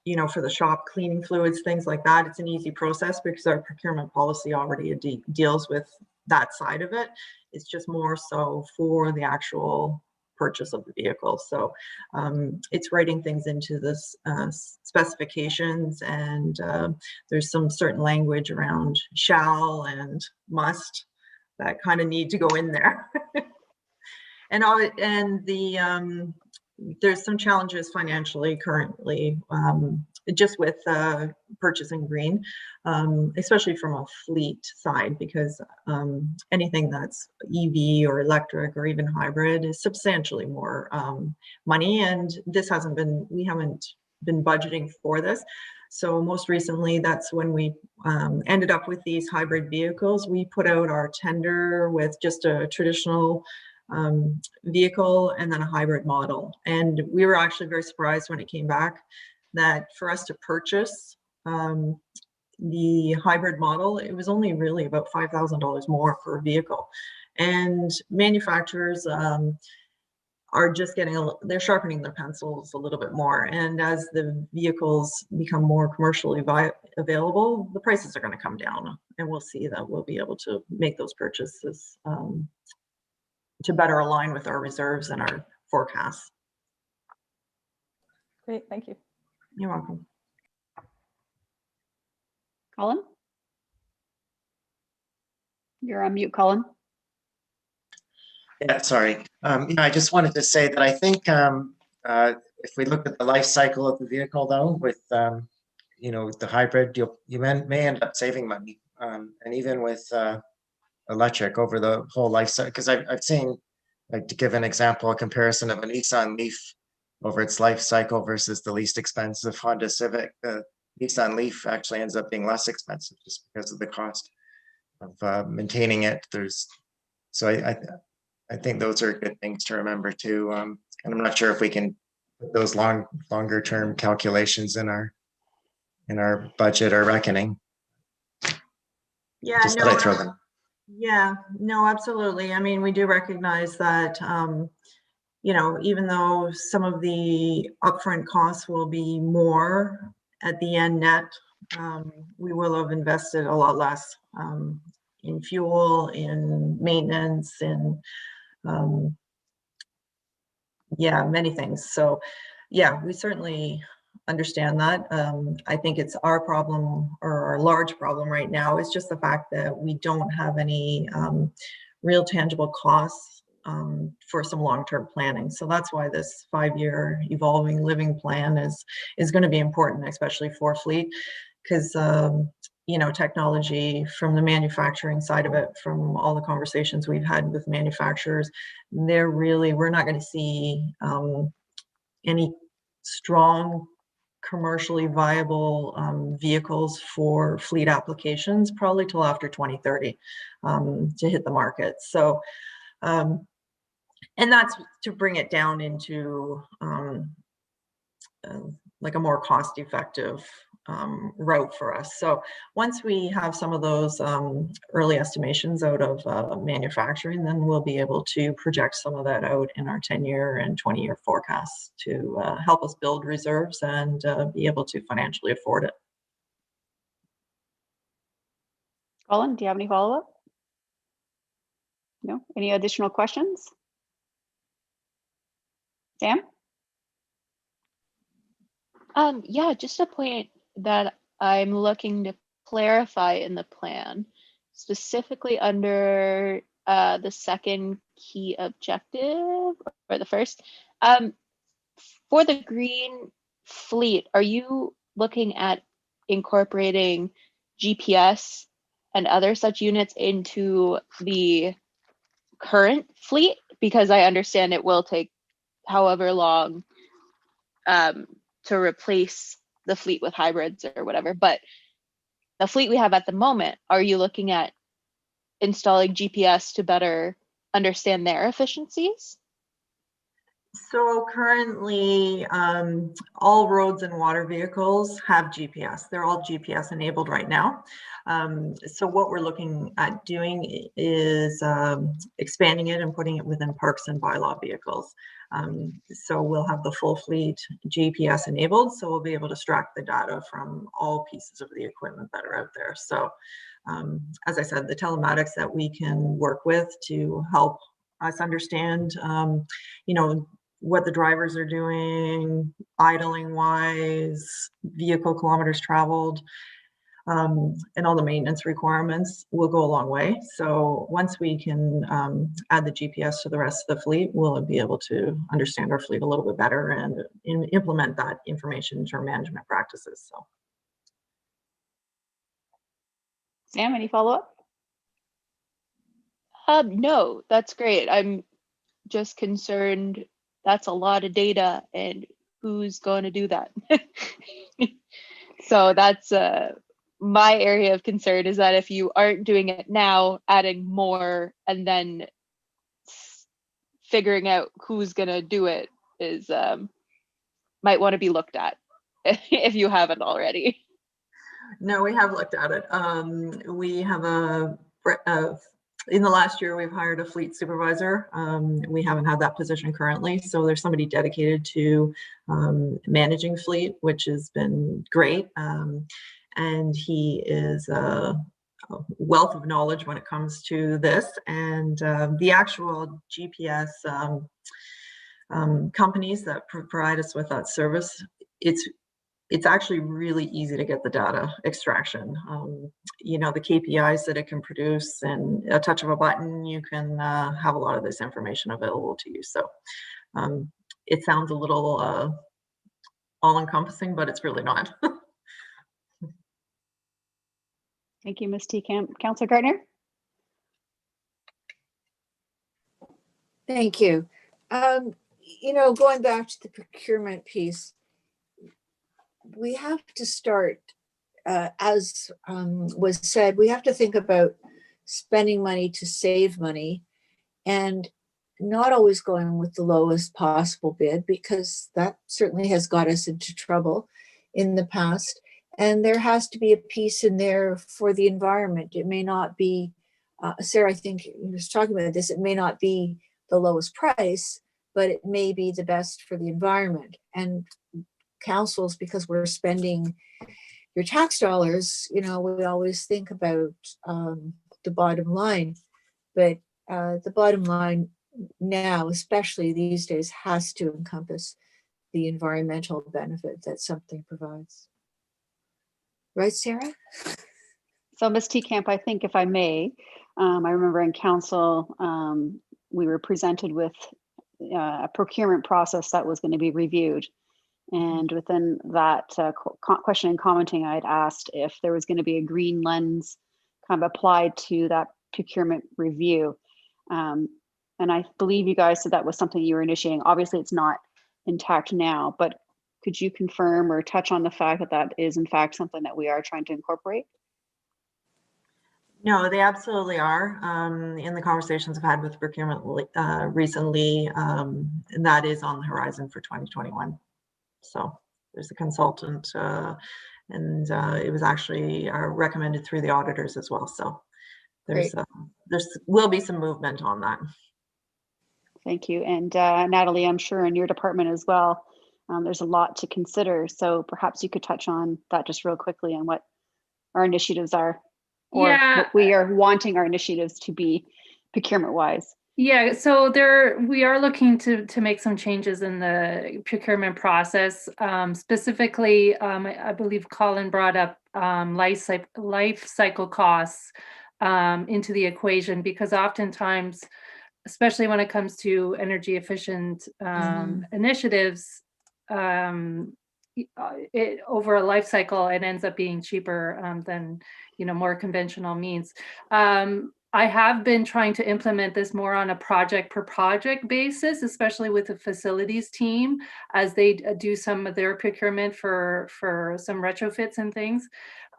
you know, for the shop, cleaning fluids, things like that, it's an easy process because our procurement policy already deals with that side of it. It's just more so for the actual purchase of the vehicle. So it's writing things into this specifications, and there's some certain language around shall and must that kind of need to go in there. and there's some challenges financially currently, just with purchasing green, especially from a fleet side, because anything that's EV or electric or even hybrid is substantially more money, and we haven't been budgeting for this. So most recently, that's when we ended up with these hybrid vehicles. We put out our tender with just a traditional vehicle and then a hybrid model. And we were actually very surprised when it came back that for us to purchase the hybrid model, it was only really about $5,000 more per vehicle. And manufacturers are just they're sharpening their pencils a little bit more. And as the vehicles become more commercially available, the prices are going to come down, and we'll see that we'll be able to make those purchases to better align with our reserves and our forecasts. Great, thank you. You're welcome. Colin? You're on mute, Colin. Yeah, sorry. I just wanted to say that I think if we look at the life cycle of the vehicle, though, with you know, the hybrid, you may end up saving money, and even with electric over the whole life cycle. Because I've seen, like, to give an example, a comparison of a Nissan Leaf over its life cycle versus the least expensive Honda Civic. The Nissan Leaf actually ends up being less expensive just because of the cost of maintaining it. So I think those are good things to remember too. And I'm not sure if we can put those longer term calculations in our budget or reckoning. Yeah, just thought I'd throw them. Yeah, no, absolutely. I mean, we do recognize that, you know, even though some of the upfront costs will be more at the end net, we will have invested a lot less in fuel, in maintenance, in yeah, many things. So yeah, we certainly understand that. I think it's our problem, or our large problem right now, is just the fact that we don't have any real tangible costs for some long-term planning. So that's why this 5-year evolving living plan is going to be important, especially for fleet, because you know, technology from the manufacturing side of it, from all the conversations we've had with manufacturers, we're not going to see any strong commercially viable vehicles for fleet applications probably till after 2030 to hit the market. So and that's to bring it down into like a more cost-effective route for us. So once we have some of those early estimations out of manufacturing, then we'll be able to project some of that out in our 10-year and 20-year forecasts to help us build reserves and be able to financially afford it. Colin, do you have any follow-up? No? Any additional questions? Sam? Yeah, just a point that I'm looking to clarify in the plan, specifically under the second key objective or the first, for the green fleet, are you looking at incorporating GPS and other such units into the current fleet? Because I understand it will take however long to replace the fleet with hybrids or whatever, but the fleet we have at the moment, are you looking at installing GPS to better understand their efficiencies? So currently, all roads and water vehicles have GPS. They're all GPS enabled right now. So what we're looking at doing is expanding it and putting it within parks and bylaw vehicles. So we'll have the full fleet GPS enabled, so we'll be able to extract the data from all pieces of the equipment that are out there. So as I said, the telematics that we can work with to help us understand, you know, what the drivers are doing, idling wise, vehicle kilometers traveled, and all the maintenance requirements will go a long way. So once we can add the GPS to the rest of the fleet, we'll be able to understand our fleet a little bit better and implement that information into our management practices. So, Sam, any follow-up? No, that's great. I'm just concerned that's a lot of data and who's going to do that? So that's my area of concern, is that if you aren't doing it now, adding more and then figuring out who's going to do it is might want to be looked at if you haven't already. No, we have looked at it. We have in the last year, we've hired a fleet supervisor. We haven't had that position currently. So there's somebody dedicated to managing fleet, which has been great. And he is a wealth of knowledge when it comes to this. And the actual GPS companies that provide us with that service, it's actually really easy to get the data extraction. You know, the KPIs that it can produce, and a touch of a button, you can have a lot of this information available to you. So it sounds a little all-encompassing, but it's really not. Thank you, Ms. Teekamp. Councillor Gardner? Thank you. You know, going back to the procurement piece, we have to start, as was said, we have to think about spending money to save money and not always going with the lowest possible bid, because that certainly has got us into trouble in the past. And there has to be a piece in there for the environment. It may not be, Sarah, I think you was talking about this, it may not be the lowest price, but it may be the best for the environment. And councils, because we're spending your tax dollars, you know, we always think about the bottom line, but the bottom line now, especially these days, has to encompass the environmental benefit that something provides. Right, Sarah? So Ms. Teekamp, I think if I may, I remember in council, we were presented with a procurement process that was going to be reviewed. And within that question and commenting, I'd asked if there was going to be a green lens kind of applied to that procurement review. And I believe you guys said that was something you were initiating. Obviously, it's not intact now, but could you confirm or touch on the fact that that is in fact something that we are trying to incorporate? No, they absolutely are. In the conversations I've had with procurement recently, and that is on the horizon for 2021. So there's a consultant, and it was actually recommended through the auditors as well. So there's will be some movement on that. Thank you. And Natalie, I'm sure in your department as well, there's a lot to consider. So perhaps you could touch on that just real quickly and what our initiatives are, or what we are wanting our initiatives to be procurement wise. Yeah, so we are looking to make some changes in the procurement process. Specifically, I believe Colin brought up life cycle costs into the equation, because oftentimes, especially when it comes to energy efficient initiatives, over a life cycle, it ends up being cheaper than more conventional means. I have been trying to implement this more on a project per project basis, especially with the facilities team, as they do some of their procurement for some retrofits and things.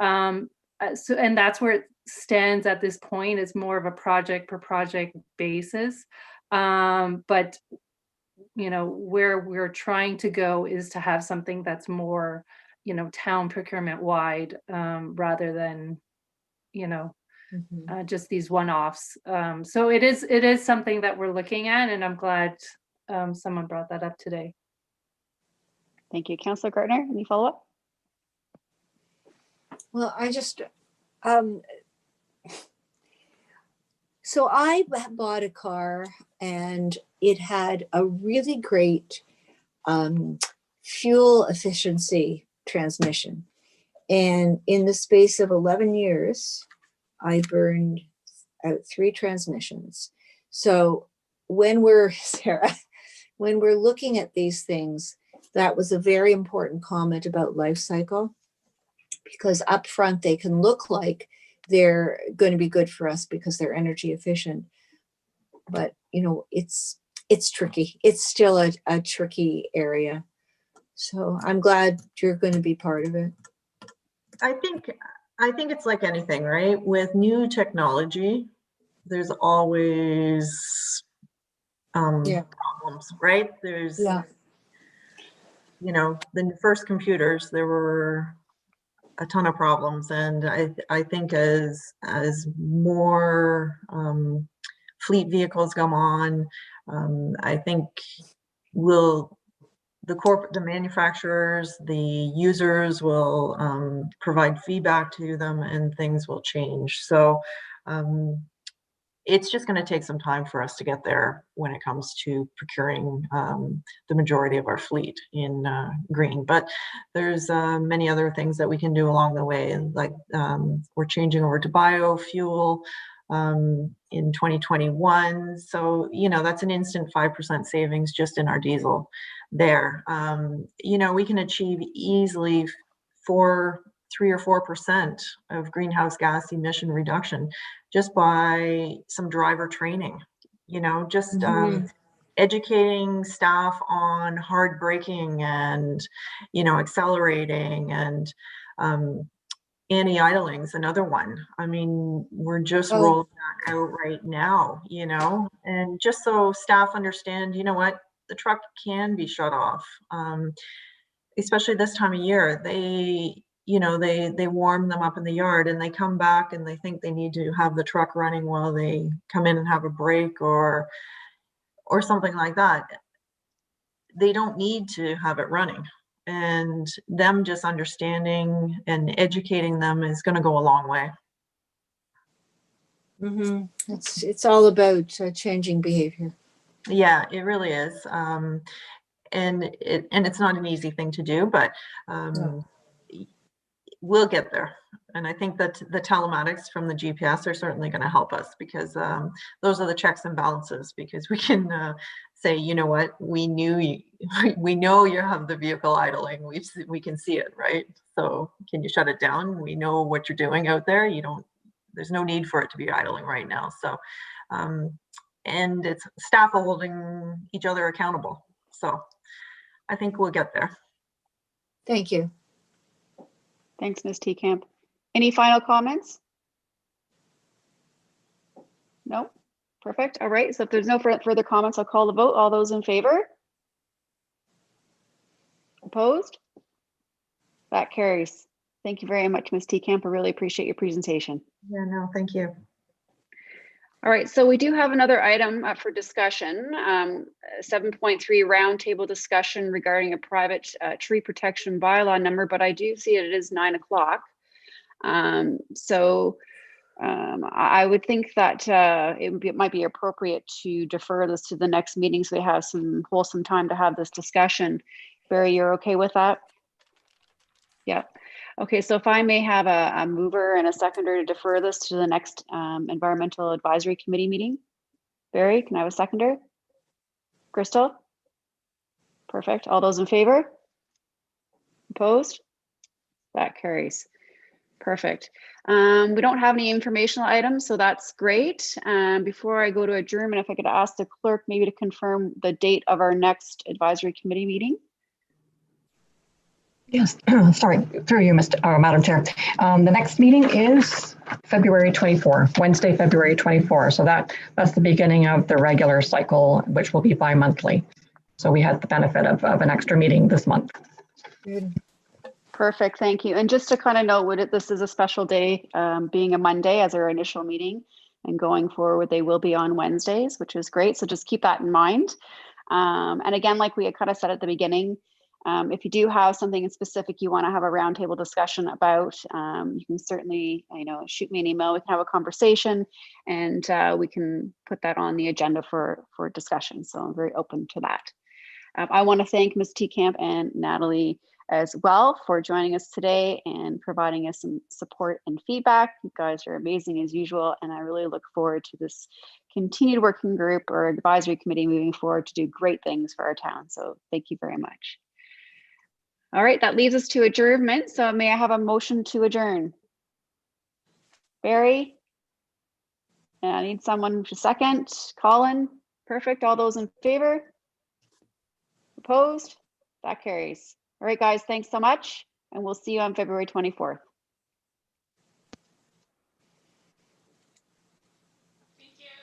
And that's where it stands at this point, is more of a project per project basis. But where we're trying to go is to have something that's more, town procurement wide, rather than, just these one-offs. So it is something that we're looking at, and I'm glad someone brought that up today. Thank you. Councillor Gardner, any follow-up? Well, I just, so I bought a car and it had a really great fuel efficiency transmission. And in the space of 11 years, I burned out 3 transmissions. So when we're, Sarah, when we're looking at these things, that was a very important comment about life cycle, because up front they can look like they're going to be good for us because they're energy efficient. But, it's tricky. It's still a tricky area. So I'm glad you're going to be part of it. I think it's like anything, right? With new technology, there's always problems, right? There's, the first computers, there were a ton of problems, and I think as more fleet vehicles come on, I think the manufacturers, the users will provide feedback to them, and things will change. So it's just going to take some time for us to get there when it comes to procuring the majority of our fleet in green. But there's many other things that we can do along the way, like we're changing over to biofuel in 2021. So, that's an instant 5% savings just in our diesel there. We can achieve easily 3 or 4% of greenhouse gas emission reduction just by some driver training, just educating staff on hard braking and, accelerating, and anti-idling is another one. I mean, we're just rolling that out right now, and just so staff understand, what, the truck can be shut off, especially this time of year. They warm them up in the yard, and they come back and they think they need to have the truck running while they come in and have a break or something like that. They don't need to have it running, and them just understanding and educating them is going to go a long way. It's all about changing behavior. Yeah, it really is. And it's not an easy thing to do, but we'll get there. And I think that the telematics from the GPS are certainly going to help us, because those are the checks and balances, because we can say, you know what, we know you have the vehicle idling. We can see it, right? So can you shut it down? We know what you're doing out there. There's no need for it to be idling right now. So, and it's staff holding each other accountable. So I think we'll get there. Thank you. Thanks, Ms. Teekamp. Any final comments? No? Perfect. All right. So if there's no further comments, I'll call the vote. All those in favor? Opposed? That carries. Thank you very much, Ms. Teekamp. I really appreciate your presentation. Yeah, no, thank you. All right, so we do have another item up for discussion, 7.3 roundtable discussion regarding a private tree protection bylaw number, but I do see it is 9 o'clock. So I would think that it might be appropriate to defer this to the next meeting so we have some wholesome time to have this discussion. Barry, you're okay with that? Yeah. Okay, so if I may have a mover and a seconder to defer this to the next Environmental Advisory Committee meeting. Barry, can I have a seconder? Crystal? Perfect. All those in favor? Opposed? That carries. Perfect. We don't have any informational items, so that's great. Before I go to adjournment, if I could ask the clerk maybe to confirm the date of our next advisory committee meeting. Yes, sorry, through you, Madam Chair. The next meeting is February 24, Wednesday, February 24. So that's the beginning of the regular cycle, which will be bi-monthly. So we had the benefit of an extra meeting this month. Good. Perfect, thank you. And just to kind of note, this is a special day, being a Monday as our initial meeting, and going forward, they will be on Wednesdays, which is great. So just keep that in mind. And again, like we had kind of said at the beginning, if you do have something specific you want to have a roundtable discussion about, you can certainly, shoot me an email. We can have a conversation, and we can put that on the agenda for discussion. So I'm very open to that. I want to thank Ms. Teekamp and Natalie as well for joining us today and providing us some support and feedback. You guys are amazing as usual, and I really look forward to this continued working group or advisory committee moving forward to do great things for our town. So thank you very much. All right, that leads us to adjournment. So may I have a motion to adjourn? Barry? And I need someone to second. Colin? Perfect. All those in favor? Opposed? That carries. All right, guys, thanks so much. And we'll see you on February 24th.